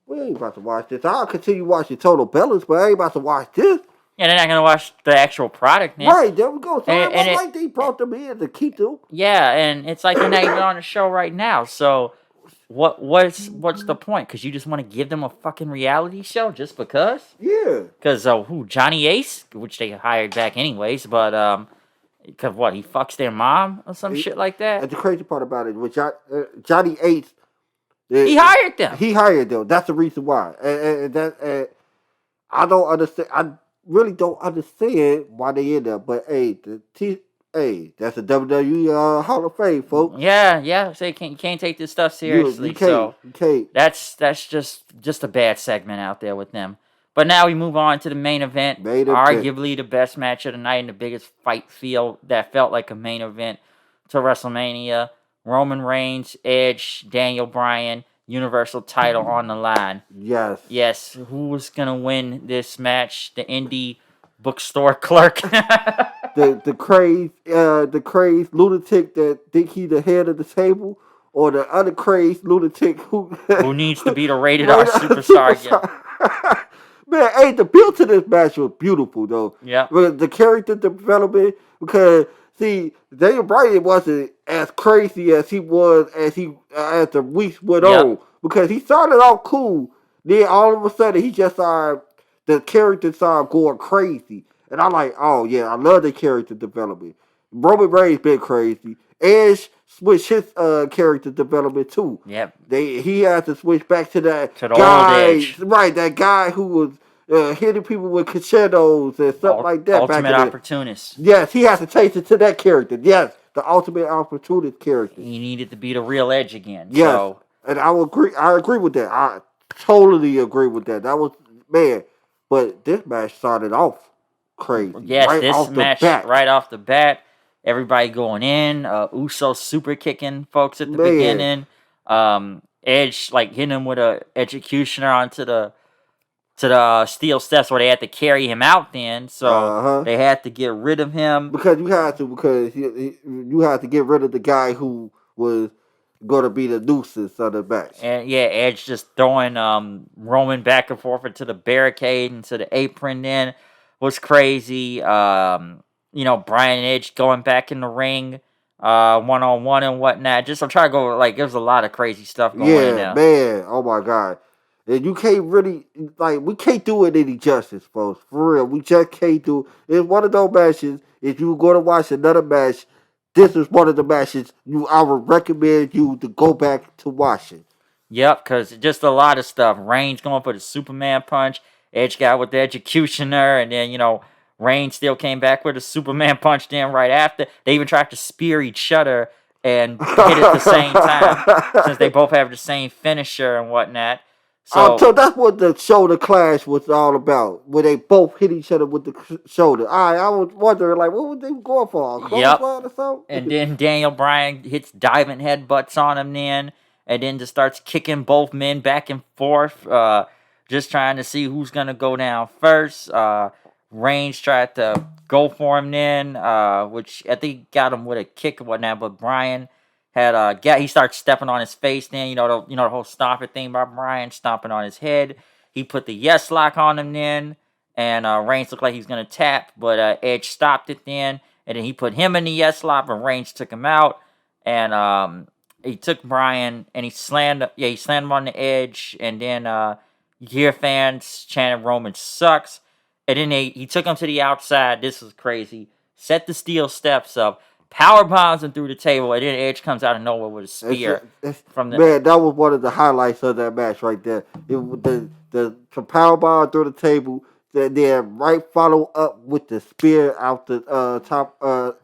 we ain't about to watch this. I'll continue watching Total Balance, but I ain't about to watch this. Yeah, they're not gonna watch the actual product, man. Right, there we go. So And, it and wasn't it, like they brought them in to keep them. yeah, and it's like they're not even on the show right now. So what's the point? Because you just want to give them a fucking reality show just because? Yeah. Because who, Johnny Ace, which they hired back anyways, but because what, he fucks their mom or some shit like that. And the crazy part about it, which Johnny Ace, He hired them. He hired them. That's the reason why. And I don't understand. I really don't understand why they in there. But hey, that's a WWE Hall of Fame, folks. Yeah. So you can't take this stuff seriously. You can't. You can't. That's just a bad segment out there with them. But now we move on to the main event. Arguably the best match of the night and the biggest fight feel that felt like a main event to WrestleMania. Roman Reigns, Edge, Daniel Bryan, Universal title on the line. Yes. Who was gonna win this match? The indie bookstore clerk. the crazed lunatic that think he the head of the table, or the other crazed lunatic who needs to be the rated R superstar again. Man, hey, the build to this match was beautiful though. Yeah. The character development, because see, Daniel Bryan wasn't as crazy as he was as the weeks went on. Because he started off cool, then all of a sudden he just started, the character started going crazy. And I'm like, oh yeah, I love the character development. Roman Reigns been crazy. Edge switched his character development too. Yep. He had to switch back to that the guy, old Edge. Right? That guy who was hitting people with crescendos and stuff like that. Ultimate opportunist. Yes, he has to change it to that character. Yes, the ultimate opportunist character. He needed to be the real Edge again. Yes, so. And I agree with that. I totally agree with that. That was, man. But this match started off crazy. Yes, right this match right off the bat. Everybody going in. Uso super kicking folks at the beginning. Edge like hitting him with a executioner onto the steel steps where they had to carry him out. Then so they had to get rid of him because you had to get rid of the guy who was going to be the nuisance of the match. And yeah, Edge just throwing Roman back and forth into the barricade into the apron. Then was crazy. You know, Bryan and Edge going back in the ring, 1-on-1 and whatnot. Just I'm trying to go like there's a lot of crazy stuff going on now. Man. Oh my God. And you can't really we can't do it any justice, folks. For real, we just can't do it. It's one of those matches. If you go to watch another match, this is one of the matches I would recommend you to go back to watch it. Yep, because just a lot of stuff. Reigns going for the Superman punch. Edge got with the executioner, and then Reigns still came back with a Superman punch. Then right after, they even tried to spear each other and hit at the same time, since they both have the same finisher and whatnot. So that's what the shoulder clash was all about, where they both hit each other with the shoulder. I was wondering, like, what were they going for? A clothesline or something? And then Daniel Bryan hits diving headbutts on him then, and then just starts kicking both men back and forth, just trying to see who's going to go down first. Reigns tried to go for him then, which I think got him with a kick and whatnot, but Bryan had he started stepping on his face then, the whole stomping thing about Bryan stomping on his head. He put the yes lock on him then, and Reigns looked like he was going to tap, but Edge stopped it then, and then he put him in the yes lock, and Reigns took him out, and he took Bryan, and he slammed him on the edge, and then you hear fans chanting Roman sucks, and then he took him to the outside. This was crazy. Set the steel steps up. Power bombs him through the table, and then Edge comes out of nowhere with a spear. Man, that was one of the highlights of that match right there. The power bomb through the table, then right follow up with the spear out the top of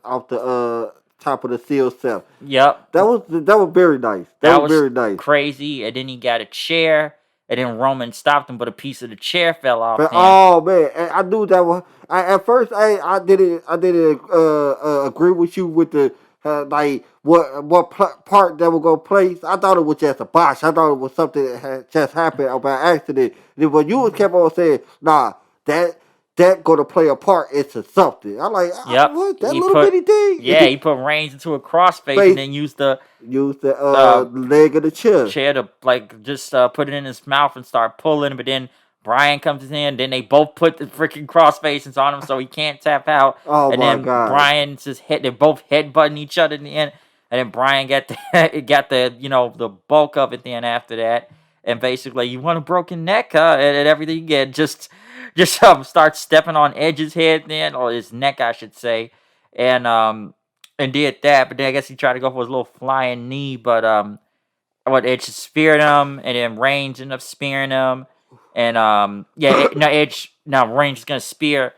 the steel step. Yep, that was very nice. That was very nice. Crazy, and then he got a chair, and then Roman stopped him, but a piece of the chair fell off. But Then oh man, I knew that one. At first, I didn't agree with you with the like part that was gonna place. I thought it was just a botch. I thought it was something that had just happened by accident. Then when you kept on saying, "Nah, that gonna play a part into something," I'm like, yep, what that he little put bitty thing? yeah he put Reigns into a crossface and Face then used the use the uh leg of the chair. chair to like just put it in his mouth and start pulling. But then Brian comes in. Then they both put the freaking crossfaces on him, so he can't tap out. Oh And my then god! Brian just hit. They both headbutting each other in the end. And then Brian got the got the the bulk of it. Then after that, and basically you want a broken neck, huh? And everything you get just start stepping on Edge's head then, or his neck, I should say, and and did that. But then I guess he tried to go for his little flying knee, but what Edge speared him, and then Reigns ended up spearing him, and no Edge, now Reigns is gonna spear,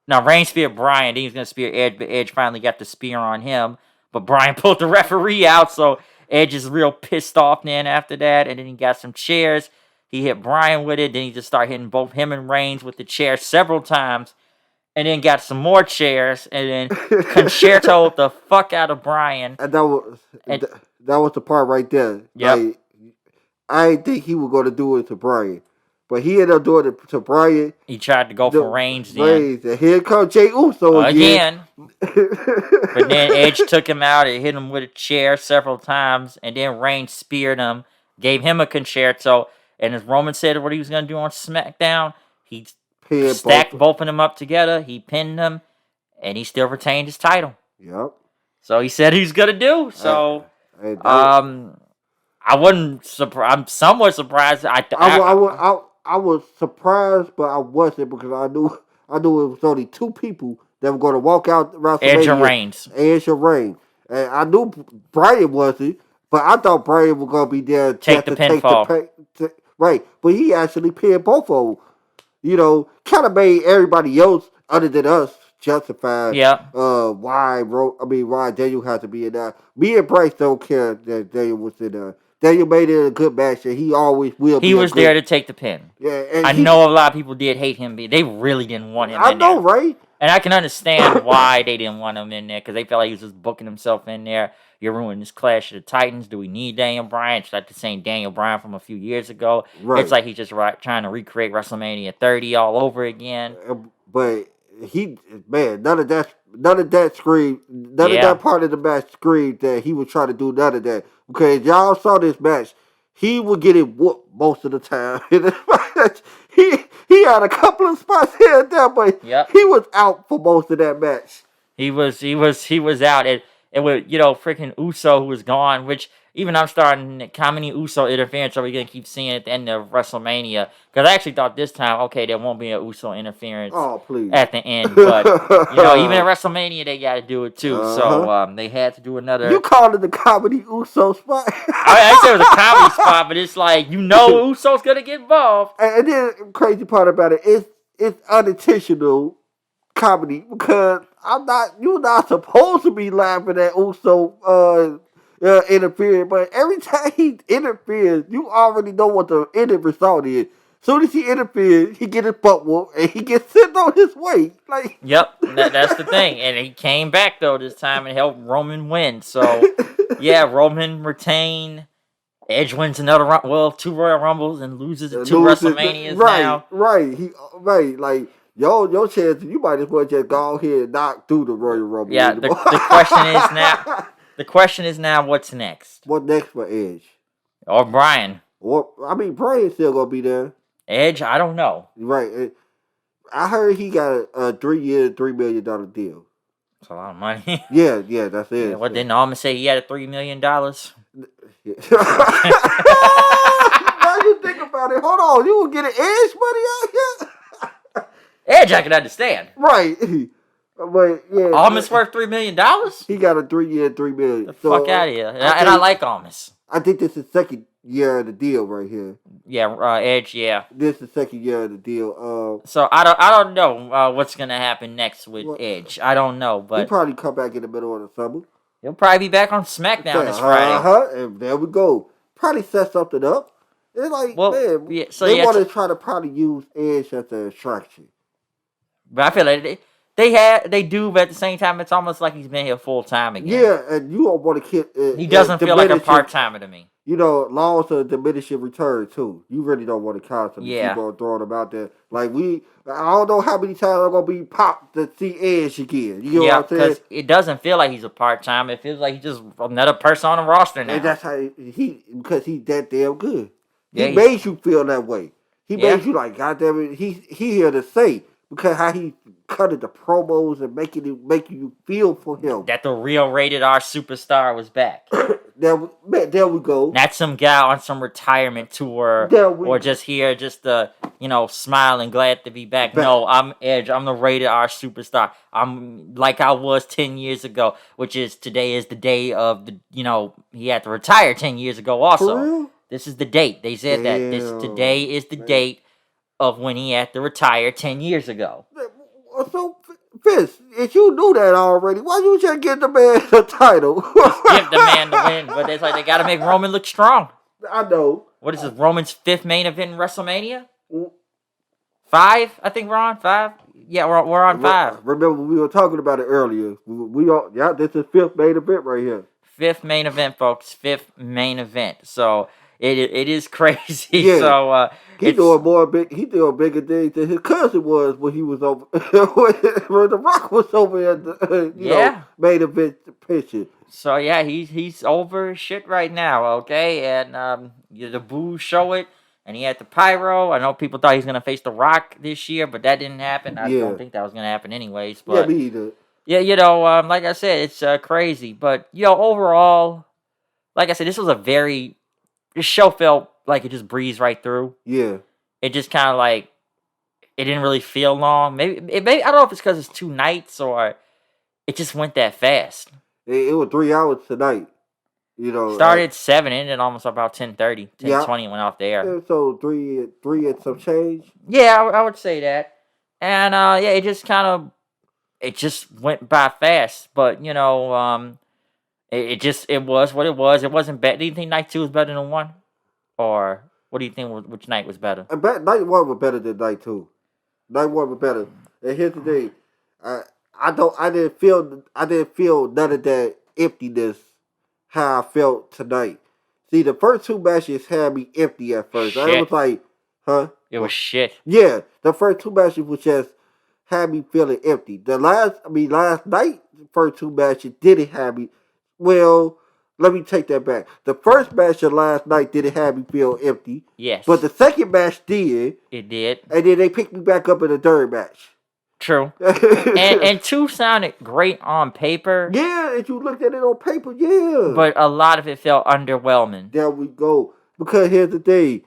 now Reigns speared Brian, then he's gonna spear Edge, but Edge finally got the spear on him, but Brian pulled the referee out, so Edge is real pissed off then after that, and then he got some chairs, he hit Brian with it, then he just started hitting both him and Reigns with the chair several times, and then got some more chairs, and then concertoed the fuck out of Brian, And that was and that was the part right there. yep. Like I didn't think he was gonna do it to Brian, but he ended up doing it to Brian. He tried to go The for Reigns then. Reigns, and here comes Jay Uso again. But then Edge took him out and hit him with a chair several times, and then Reigns speared him, gave him a concerto, and as Roman said what he was going to do on SmackDown, he stacked both of them up together, he pinned them, and he still retained his title. Yep. So he said he's going to do. So, Hey, I wasn't surprised. I'm somewhat surprised. I was surprised, but I wasn't because I knew it was only two people that were going to walk out WrestleMania. Edge and Reigns. Edge and Reigns. And I knew Brian wasn't, but I thought Brian was going to be there Take the pinfall. Right, but he actually pinned both of them. You know, kind of made everybody else other than us justify. Yeah. Why Daniel had to be in there. Me and Bryce don't care that Daniel was in there. Daniel made it a good match, and he always will. He was there to take the pin. Yeah, I know a lot of people did hate him. They really didn't want him. I know, right? And I can understand why they didn't want him in there because they felt like he was just booking himself in there. You're ruining this Clash of the Titans. Do we need Daniel Bryan? It's like the same Daniel Bryan from a few years ago. Right. It's like he's just trying to recreate WrestleMania 30 all over again. But none of that screamed, none of that part of the match screamed that he was trying to do none of that. Because y'all saw this match, he was getting whooped most of the time. he had a couple of spots here and there, but he was out for most of that match. He was out. It was, freaking Uso who was gone, which even I'm starting, how many Uso interference are we going to keep seeing at the end of WrestleMania? Because I actually thought this time, okay, there won't be an Uso interference at the end. But, even at WrestleMania, they got to do it too. So they had to do another. You called it the comedy Uso spot. I said it was a comedy spot, but it's like, Uso's going to get involved. And then the crazy part about it is it's unintentional comedy because you're not supposed to be laughing at Uso interfering, but every time he interferes, you already know what the end result is. Soon as he interferes, he gets his butt whooped and he gets sent on his way. Like, yep, that's the thing. And he came back though this time and helped Roman win. So yeah, Roman retained. Edge wins another two Royal Rumbles and loses 2 WrestleManias now. Right. Like, your chance, you might as well just go ahead and knock through the Royal Rumble. Yeah, the question is now. The question is now, what's next? What next for Edge? Or Brian? Brian's still gonna be there. Edge, I don't know. Right. I heard he got a 3-year, $3 million deal. That's a lot of money. Yeah, that's it. Yeah, what didn't Almas say? He had a $3 million. Now you think about it. Hold on, you will get an Edge money out here. Edge, I can understand. Right. But yeah, Almas worth $3 million. He got a 3-year, $3 million. Fuck out of here. And I like Almas. I think this is the second year of the deal right here. Yeah, Edge. Yeah, this is the second year of the deal. So I don't know what's gonna happen next with Edge. I don't know, but he'll probably come back in the middle of the summer. He'll probably be back on SmackDown this Friday. And there we go. Probably set something up. It's like, Well, man, yeah. So they yeah, want to try to probably use Edge as an attraction. but I feel like they do, but at the same time, it's almost like he's been here full time again. Yeah, and you don't want to He doesn't feel like a diminish his, part timer to me. laws of diminishing return too. You really don't want to constantly keep Yeah, on throwing them out there. Like I don't know how many times I'm gonna be popped to see Edge again. You know yeah, what I'm saying? because it doesn't feel like he's a part time. It feels like he's just another person on the roster And now. that's how because he's that damn good. Yeah, He made you feel that way. He yeah. made you like, God damn it, he here to say because how he cutted the promos and making you feel for him. That the real rated R superstar was back. There we go. Not some guy on some retirement tour There we or just here, just smiling, glad to be back. Back. No, I'm Edge. I'm the rated R superstar. I'm like I was 10 years ago, which is today is the day of he had to retire 10 years ago also. For real? This is the date. They said that this Damn, today is the man. date of when he had to retire 10 years ago. So, Fist, if you knew that already, why you just give the man the title? Give the man the win, but it's like they got to make Roman look strong. I know. What is this, Roman's 5th main event in WrestleMania? 5? I think we're on 5. Yeah, we're on 5. Remember we were talking about it earlier. This is 5th main event right here. 5th main event, folks. 5th main event. So it is crazy. Yeah. So He doing bigger things than his cousin was when he was over when The Rock was over at the main event picture. So yeah, he's over shit right now, okay? And the boos show it, and he had the pyro. I know people thought he was gonna face The Rock this year, but that didn't happen. I don't think that was gonna happen anyways. But me either. Yeah, like I said, it's crazy. But overall, like I said, this show felt like it just breezed right through. Yeah. It just kind of like it didn't really feel long. Maybe I don't know if it's because it's 2 nights or it just went that fast. It was 3 hours tonight. Started at 7, ended almost about 10:30, 10:20 went off the air. Yeah, so three and some change. Yeah, I would say that. And it just went by fast. But it was what it was. It wasn't bad. Do you think night 2 was better than 1, or what do you think? Which night was better? Night 1 was better than night 2. Night 1 was better. And here's the thing, I didn't feel none of that emptiness how I felt tonight. See, the first 2 matches had me empty at first. Shit. I was like, huh? It was shit. Yeah, the first 2 matches was just had me feeling empty. Last night, the first 2 matches didn't have me. Well, let me take that back. The first match of last night didn't have me feel empty. Yes. But the second match did. It did. And then they picked me back up in the third match. True. and 2 sounded great on paper. Yeah, if you looked at it on paper, yeah. But a lot of it felt underwhelming. There we go. Because here's the thing.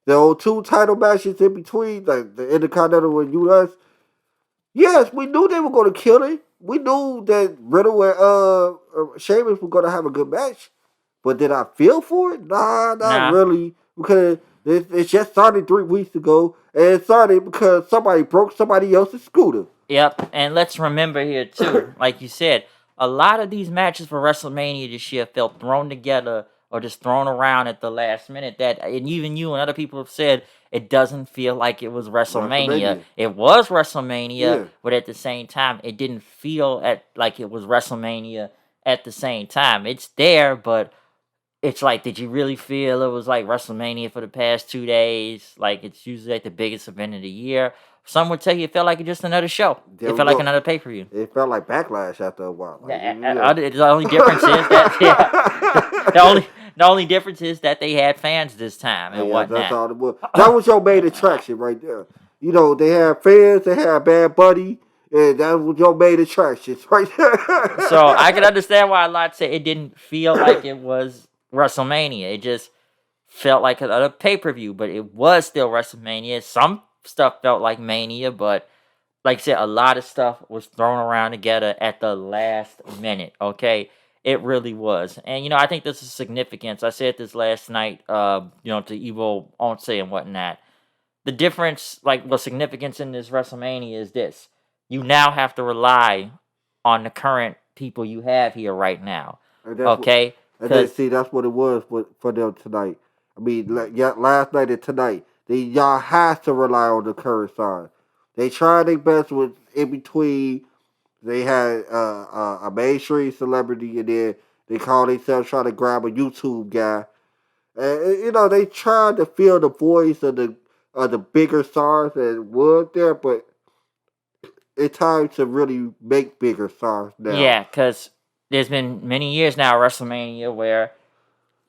The old 2 title matches in between, like the Intercontinental and US, yes, we knew they were going to kill it. We knew that Riddle and Sheamus were going to have a good match. But did I feel for it? Not really. Because it just started 3 weeks ago. And it started because somebody broke somebody else's scooter. Yep. And let's remember here, too, like you said, a lot of these matches for WrestleMania this year felt thrown together or just thrown around at the last minute. And even you and other people have said it doesn't feel like it was WrestleMania. It was WrestleMania, but at the same time, it didn't feel like it was WrestleMania at the same time. It's there, but it's like, did you really feel it was like WrestleMania for the past 2 days? Like, it's usually like the biggest event of the year. Some would tell you it felt like just another show. It felt like another pay-per-view. It felt like Backlash after a while. The only difference is that the only difference is that they had fans this time and whatnot. That's all it was. That was your main attraction right there. They had fans, they had Bad Buddy, and that was your main attraction right there. So I can understand why a lot say it didn't feel like it was WrestleMania. It just felt like another pay-per-view, but it was still WrestleMania. Some stuff felt like Mania, but like I said, a lot of stuff was thrown around together at the last minute, okay? It really was. And, I think this is significance. I said this last night, to Evil Once and whatnot. The difference, significance in this WrestleMania is this. You now have to rely on the current people you have here right now, okay? That's what it was for them tonight. I mean, last night and tonight, y'all has to rely on the current stars. They tried their best with in between. They had a mainstream celebrity, and then they called themselves trying to grab a YouTube guy. And they tried to fill the voice of the bigger stars that were there, but it's time to really make bigger stars now. Yeah, because there's been many years now WrestleMania where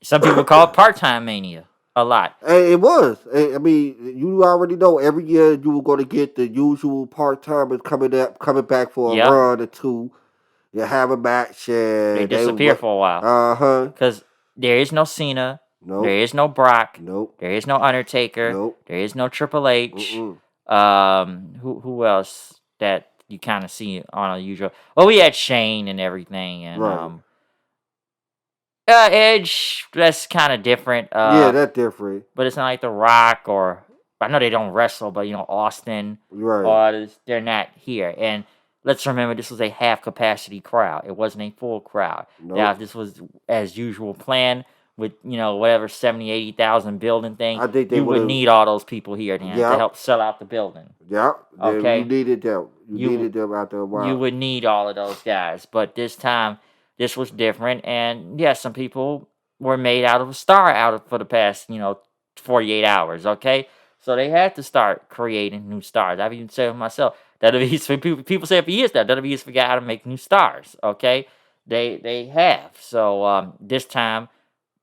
some people call it part-time mania a lot. And it was. I mean, you already know every year you were going to get the usual part timers coming back for a Yep. run or two. You have a match They and disappear for a while. Uh-huh. Because there is no Cena. Nope. There is no Brock. Nope. There is no Undertaker. Nope. There is no Triple H. Who else that you kind of see on a usual? Oh, we had Shane and everything, and Right. Edge. That's kind of different. Yeah, that's different. But it's not like The Rock or I know they don't wrestle, but Austin. Right. They're not here. And let's remember, this was a half capacity crowd. It wasn't a full crowd. Nope. Now, if this was as usual planned with whatever 70, 80,000 building thing, I think you would need all those people here to help sell out the building. Yep. Okay. You needed them. You needed them out there a while. You would need all of those guys. But this time, this was different. And yeah, some people were made out of a star for the past 48 hours. Okay. So they had to start creating new stars. I've even said it myself. WWE's people say it for years now. WWE's forgot how to make new stars. Okay, they have. So this time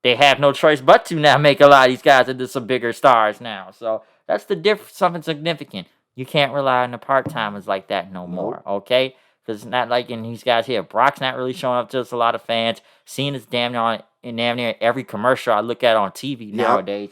they have no choice but to now make a lot of these guys into some bigger stars now. So that's the difference. Something significant. You can't rely on the part timers like that no more. Okay, because it's not like in these guys here. Brock's not really showing up to us. A lot of fans. Cena's damn near every commercial I look at on TV nowadays.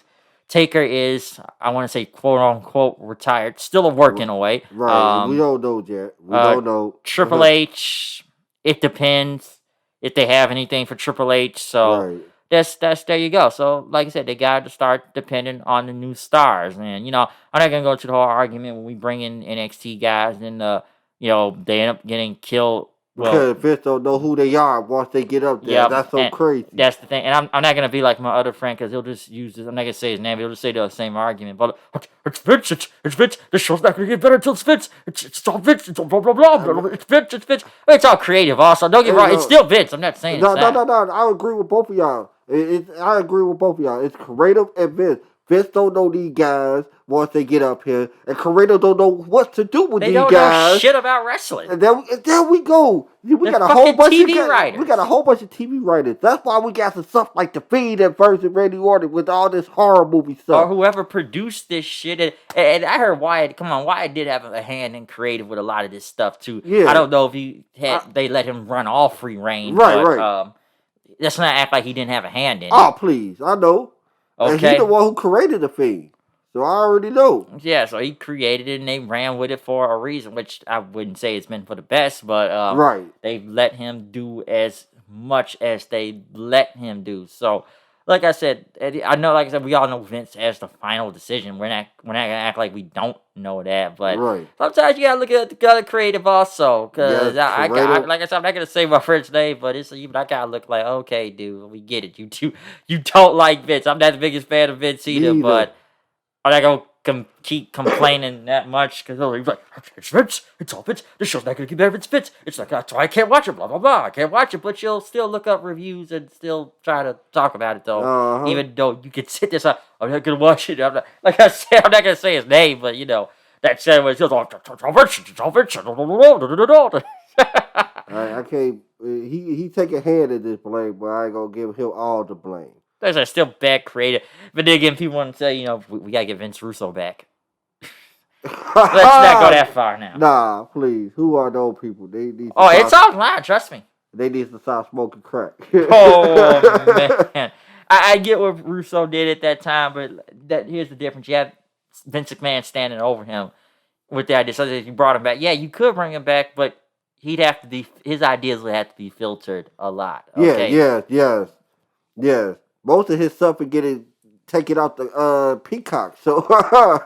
Taker is, I want to say, quote unquote, retired. Still a working away. Right. We don't know yet. We don't know. Triple H, it depends if they have anything for Triple H. So that's there you go. So like I said, they got to start depending on the new stars. And I'm not gonna go to the whole argument when we bring in NXT guys and they end up getting killed. Because Vince don't know who they are once they get up there. Yeah, that's so crazy. That's the thing. And I'm not going to be like my other friend because he'll just use this. I'm not going to say his name. He'll just say the same argument. But it's Vince. It's Vince. The show's not going to get better until it's Vince. It's all Vince. It's all blah, blah, blah. It's Vince. It's Vince. It's all creative also. Don't get me wrong. It's still Vince. I'm not saying no. I agree with both of y'all. I agree with both of y'all. It's creative and Vince. Vince don't know these guys once they get up here, and Corino don't know what to do with these guys. They don't know shit about wrestling. And there we go. We got a whole bunch of TV writers. We got a whole bunch of TV writers. That's why we got some stuff like The Fiend and versus Randy Orton with all this horror movie stuff. Or whoever produced this shit. And I heard Wyatt. Come on, Wyatt did have a hand in creative with a lot of this stuff too. Yeah. I don't know if they let him run all free reign. Right. Let's not act like he didn't have a hand in it. Oh please, I know. Okay. And he's the one who created The Fiend. So I already know. Yeah, so he created it and they ran with it for a reason, which I wouldn't say it's meant for the best, but they've let him do as much as they let him do. So, like I said, we all know Vince has the final decision. We're not gonna act like we don't know that, but sometimes you gotta look at the creative also. Because I like I said, I'm not gonna say my friend's name, but I gotta look like, okay, dude, we get it. You don't like Vince. I'm not the biggest fan of Vince either. But I'm not gonna keep complaining that much because he's like, it's Vince, it's all Vince. This show's not gonna get better if it's Vince. It's like, that's why I can't watch it. Blah blah blah. I can't watch it, but you'll still look up reviews and still try to talk about it though. Even though you can sit there, I'm not gonna watch it. I'm not, like I said, I'm not gonna say his name, but that said was just all Vince. I can't. He take a hand in this blame, but I ain't gonna give him all the blame. Those still bad creative. But then again, people want to say, we gotta get Vince Russo back. Let's not go that far now. Nah, please. Who are those people? They need. It's offline. Trust me. They need to stop smoking crack. Oh man, I get what Russo did at that time, but here's the difference. You have Vince McMahon standing over him with the idea. So if you brought him back, yeah, you could bring him back, but he'd have to be. His ideas would have to be filtered a lot. Okay? Yes. Most of his stuff is getting taken out the Peacock. So fuck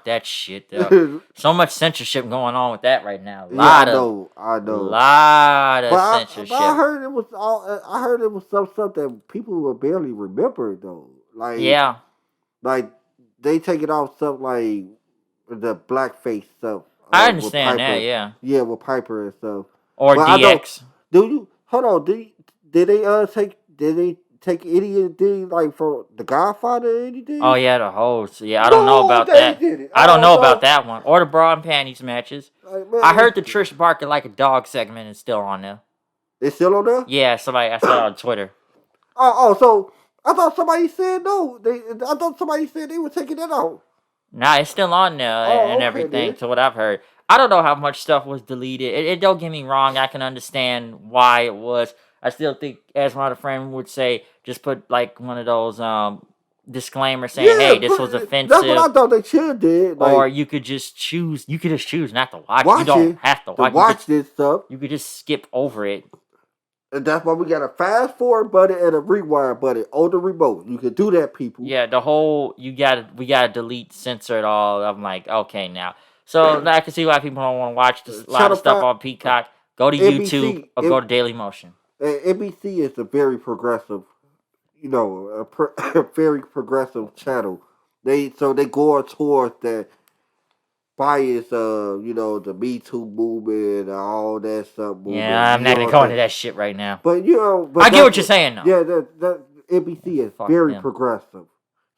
that shit though. So much censorship going on with that right now. I know. Lot of censorship. I heard it was some stuff that people will barely remember though. Like Yeah, like they taking off stuff like the blackface stuff I with understand that. Piper. Yeah, Yeah, with Piper and stuff. or But I don't. DX. Do you hold on? Did they take anything like from the Godfather or Oh anything? yeah, the host. Yeah, I don't know No, about they that. did it. I don't Oh, know about so that one or the bra and panties matches. like I man, heard the Trish Barker like a dog segment is still on there. it's still on there. Yeah, somebody I saw on Twitter. So I thought somebody said no. I thought somebody said they were taking that out. Nah, it's still on there and Oh, okay everything. then. To what I've heard, I don't know how much stuff was deleted. It don't get me wrong. I can understand why it was. I still think, as my other friend would say, just put like one of those disclaimers saying, Yeah, "Hey, this was that's what I offensive," thought they should did. or Like you could just choose. You could just choose not to watch it. You watch don't it have to to watch. watch this stuff. You could just skip over it. And that's why we got a fast forward button and a rewind button on the remote. You can do that, people. Yeah, the whole we gotta delete, censor it all. I'm like, okay, now. So now I can see why people don't want to watch this, a lot Channel of stuff 5, on Peacock. Go to YouTube NBC, or go to Daily Motion. NBC is a very progressive, a very progressive channel. They go towards that bias of the Me Too movement and all that stuff movement. Yeah, I'm You not know gonna what go I'm into saying? that shit right now. But I get what you're saying, though. Yeah, that NBC is Fuck very them. progressive.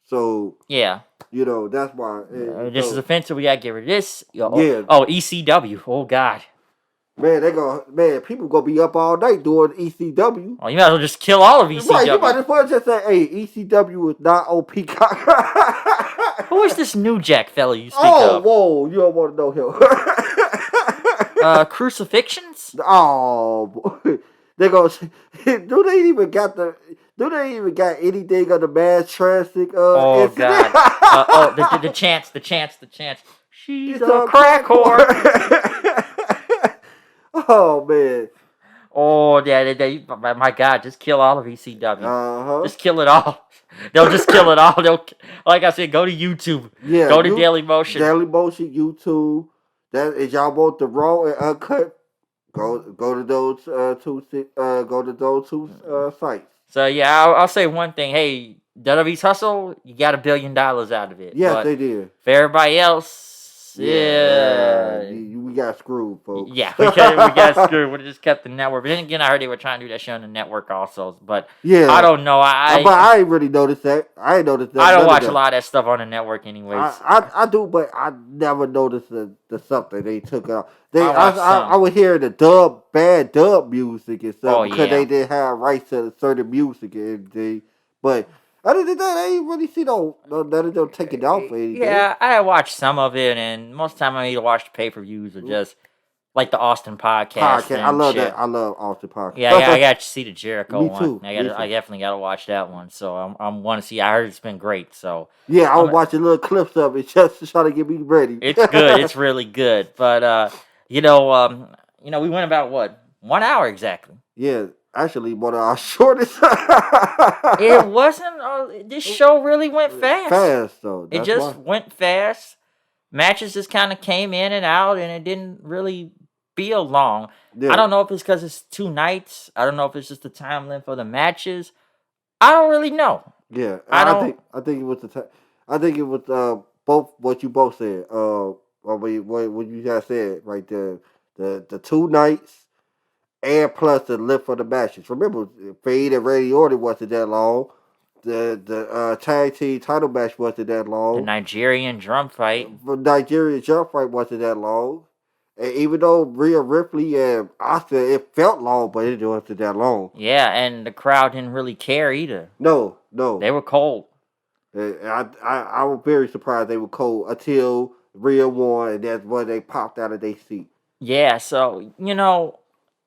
So Yeah, that's why. this is offensive. We gotta get rid of this. Yeah. Oh, ECW. Oh God. Man, people gonna be up all night doing ECW. Oh, you might as well just kill all of ECW. Right, you might as well just say, "Hey, ECW is not on Peacock." Who is this New Jack fella you speak Oh, of? whoa, you don't want to know him. Crucifixions? Oh, boy. They go. Do they even got anything on the mass transit Oh incident? God. The chance. She's It's a a crack whore. Oh man. Oh yeah, my God, just kill all of ECW. Uh-huh. Just kill it all. They'll just kill it all. They'll, like I said, go to YouTube. Yeah, Go to Daily Motion. Daily Motion, YouTube. That if y'all want the raw and uncut, go to those two sites. So yeah, I'll say one thing. Hey, WWE's Hustle, you got $1 billion out of it. Yes, but they did. for everybody else, yeah. We got screwed, folks. Yeah, we got screwed. We just kept the network. But then again, I heard they were trying to do that show on the network also. But yeah, I don't know. but I ain't really noticed that. I ain't noticed that. I don't watch a lot of that stuff on the network, anyways. I do, but I never noticed the stuff that they took out. I would hear the bad dub music and stuff because they didn't have rights to certain music and everything. But other than that, I ain't really see none of them taking off or anything. Yeah, I watched some of it, and most of the time I either watch the pay-per-views or just like the Austin podcast. I love that. I love Austin podcast. Yeah, I got to see the Jericho Me one. too. I definitely got to watch that one. So I want to see. I heard it's been great. So yeah, I was watching little clips of it just to try to get me ready. It's good. It's really good. But we went about what 1 hour exactly. Yeah, actually one of our shortest. It wasn't. This show really went fast. Fast though. It just went fast. Matches just kind of came in and out, and it didn't really feel long. Yeah. I don't know if it's because it's 2 nights. I don't know if it's just the time length of the matches. I don't really know. Yeah, I think it was I think it was both what you both said. What you guys said right there. The 2 nights and plus the length of the matches. Remember, Fade and Randy Orton wasn't that long. The tag team title match wasn't that long. The Nigerian drum fight. The Nigerian drum fight wasn't that long. And even though Rhea Ripley and Asuka, it felt long, but it wasn't that long. Yeah, and the crowd didn't really care either. No. They were cold. I was very surprised they were cold until Rhea won, and that's when they popped out of their seat. Yeah, so,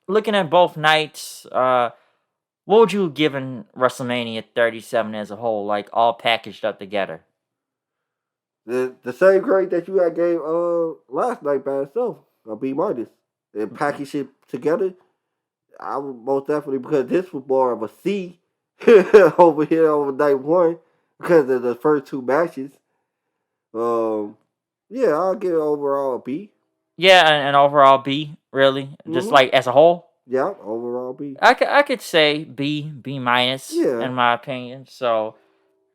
looking at both nights, what would you have given WrestleMania 37 as a whole, like all packaged up together? The same grade that you had gave last night by itself, a B minus. And package it together, I would most definitely, because this was more of a C over here over night 1 because of the first 2 matches. Yeah, I'll give it overall a B. Yeah, an overall B, really, just like as a whole. Yeah, overall B. I could say B minus, in my opinion. So,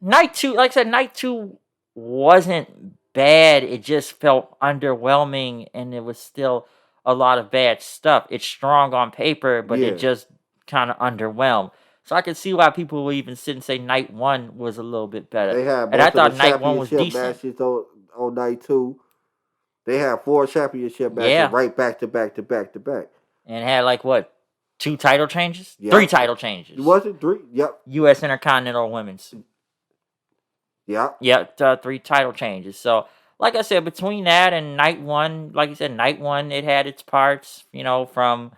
Night 2, like I said, night 2 wasn't bad. It just felt underwhelming, and it was still a lot of bad stuff. It's strong on paper, but it Yeah, just kind of underwhelmed. So I could see why people will even sit and say night 1 was a little bit better. they had And I most of the thought night 1 was championship decent. matches on night two. They had 4 championship matches Yeah. right back to back to back to back. And had like what? 2 title changes? 3 Yep. title changes. Was it 3? Yep. US Intercontinental Women's. Yep. Yep, 3 title changes. So, like I said, between that and night 1, like you said, night 1, it had its parts, from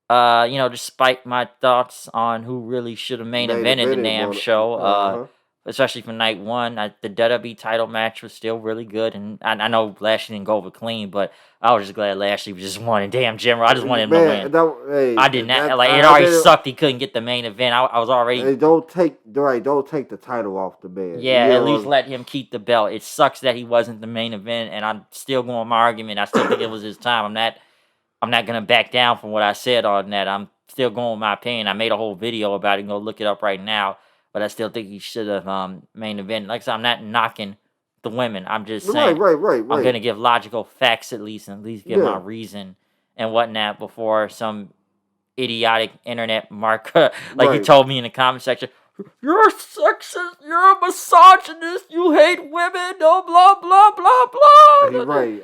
despite my thoughts on who really should have main Main evented the evented damn one. show, Uh-huh. especially for night 1, the WWE title match was still really good, and I know Lashley didn't go over clean, but I was just glad Lashley just won. And damn, Jim, I just wanted him to Man, win. hey, I did not that like it. I Already did. sucked. He couldn't get the main event. I was already Hey, don't take the title off the man. yeah. You At least know, let him keep the belt. It sucks that he wasn't the main event, and I'm still going my argument. I still think it was his time. I'm not gonna back down from what I said on that. I'm still going with my opinion. I made a whole video about it. Go look it up right now. But I still think he should have main event. Like I said, I'm not knocking the women. I'm just saying I'm gonna give logical facts at least, and at least give my Yeah. reason and whatnot before some idiotic internet marker like he Right. told me in the comment section. You're a sexist. You're a misogynist. You hate women. No blah blah blah blah. He right.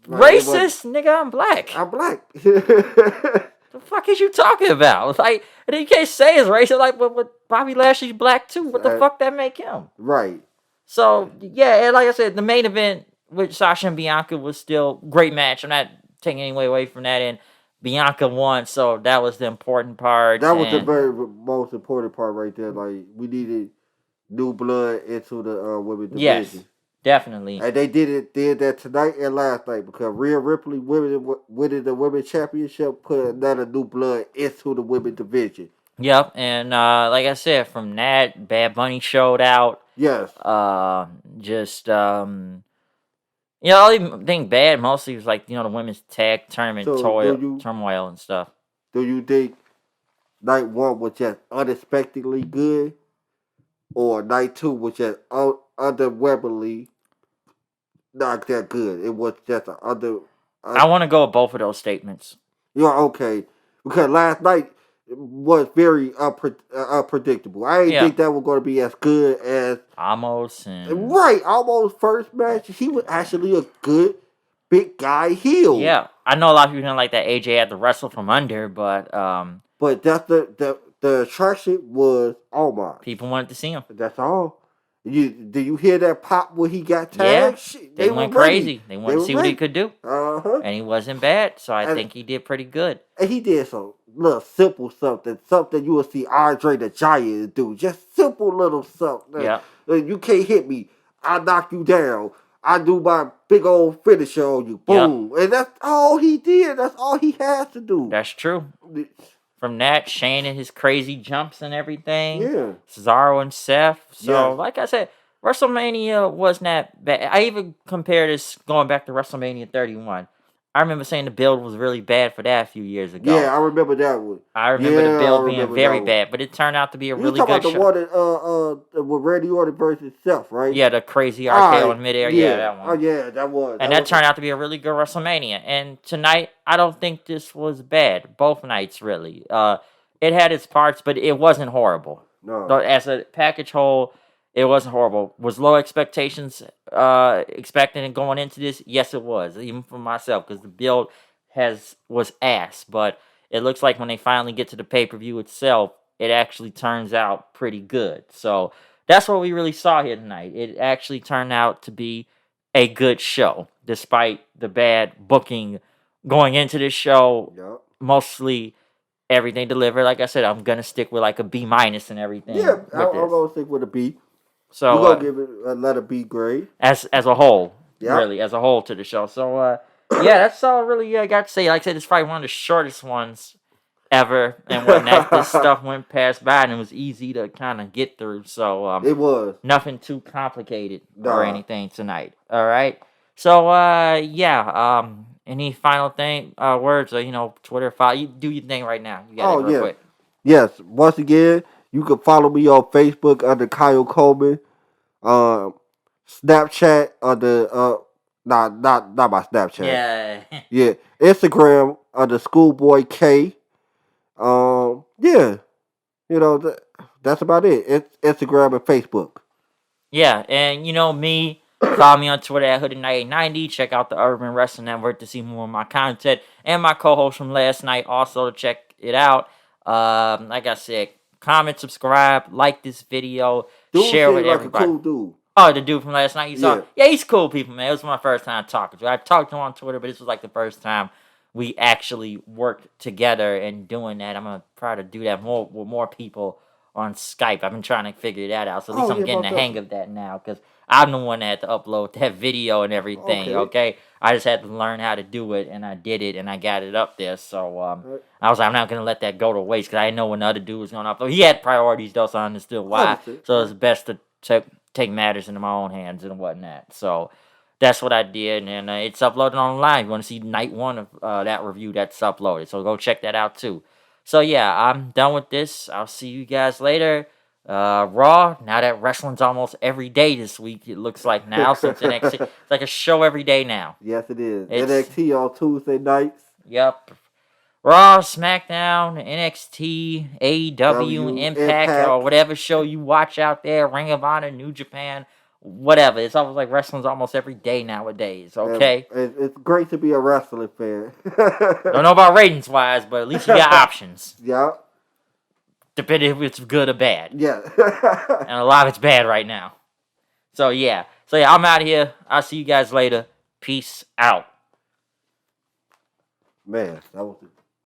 Racist, nigga. I'm black. I'm black. The fuck is you talking about? Like, and you can't say it's racist. Like, but Bobby Lashley's black too. What the fuck that make him? Right. So yeah, and like I said, the main event with Sasha and Bianca was still great match. I'm not taking any away from that, and Bianca won, so that was the important part. That was the And very most important part right there. Like we needed new blood into the women's yes, division. definitely. And they did that tonight and last night because Rhea Ripley winning the women's championship put another new blood into the women's division. Yep, and like I said, from that, Bad Bunny showed out. Yes. Just the only thing bad mostly was like the women's tag tournament So turmoil and stuff. do you think night one was just unexpectedly good, or night two was just underwhelmingly not that good? It was just an I want to go with both of those statements. You're okay because last night was very unpredictable. I didn't think that was going to be as good as almost. Almost first match. He was actually a good big guy heel. Yeah, I know a lot of people didn't like that AJ had to wrestle from under, but that's the attraction was Omar. People wanted to see him. That's all. Do you hear that pop when he got tagged? Yeah, Shit, they went crazy. They wanted to see what he could do. And he wasn't bad, so I think he did pretty good. And he did some little simple something you would see Andre the Giant do. Just simple little something. Yeah. You can't hit me. I knock you down. I do my big old finisher on you. Boom. Yep. And that's all he did. That's all he had to do. That's true. From that, Shane and his crazy jumps and everything. Yeah. Cesaro and Seth. So, like I said, WrestleMania wasn't that bad. I even compared this going back to WrestleMania 31. I remember saying the build was really bad for that a few years ago. Yeah, I remember that one. I remember the build being very bad, but it turned out to be a really good show. You talking about the one with Randy Orton versus Seth, right? Yeah, the crazy RKO in midair. Yeah, that one. Oh, yeah, that was. And that turned out to be a really good WrestleMania. And tonight, I don't think this was bad. Both nights, really. It had its parts, but it wasn't horrible. No. As a package whole, it wasn't horrible. Was low expectations expecting and going into this? Yes, it was. Even for myself, because the build was ass. But it looks like when they finally get to the pay-per-view itself, it actually turns out pretty good. So that's what we really saw here tonight. It actually turned out to be a good show, despite the bad booking going into this show. Yep. Mostly everything delivered. Like I said, I'm gonna stick with like a B- and everything. Yeah, I'm gonna stick with a B. So we're gonna give it a letter B grade as a whole, really as a whole to the show. So yeah, that's all really I got to say. Like I said, it's probably one of the shortest ones ever, and whatnot. This stuff went past by, and it was easy to kind of get through. So it was nothing too complicated or anything tonight. All right. So yeah. Any final words or Twitter follow? You do your thing right now. You got it real quick. Yes. Once again, You can follow me on Facebook under Kyle Coleman. Um, Snapchat under not my Snapchat. Yeah. Yeah, Instagram under Schoolboy K. Yeah, that's about it. It's Instagram and Facebook. Yeah, and me, follow me on Twitter at Hoodie9890. Check out the Urban Wrestling Network to see more of my content. And my co-host from last night also to check it out. Like I said, comment, subscribe, like this video, Dude share with seems like a everybody. cool dude. Oh, the dude from last night you saw? Yeah. Yeah, he's cool people, man. It was my first time talking to him. I talked to him on Twitter, but this was like the first time we actually worked together and doing that. I'm going to try to do that more with more people on Skype. I've been trying to figure that out. So at least I'm getting the hang of that now because I'm the one that had to upload that video and everything, okay? I just had to learn how to do it, and I did it, and I got it up there. So I was like, I'm not going to let that go to waste because I didn't know when the other dude was going to upload. He had priorities, though, so I understood why. So it's best to take matters into my own hands and whatnot. So that's what I did, and it's uploaded online. You want to see night one of that review that's uploaded, so go check that out too. So yeah, I'm done with this. I'll see you guys later. Raw, now that wrestling's almost every day this week, it looks like now, since NXT, it's like a show every day now. Yes, it is. NXT on Tuesday nights. Yep. Raw, SmackDown, NXT, AEW, Impact, or whatever show you watch out there, Ring of Honor, New Japan, whatever. It's almost like wrestling's almost every day nowadays, okay? It's great to be a wrestling fan. Don't know about ratings-wise, but at least you got options. Yeah. Depending if it's good or bad. Yeah. And a lot of it's bad right now. So yeah, I'm out of here. I'll see you guys later. Peace out. Man, that was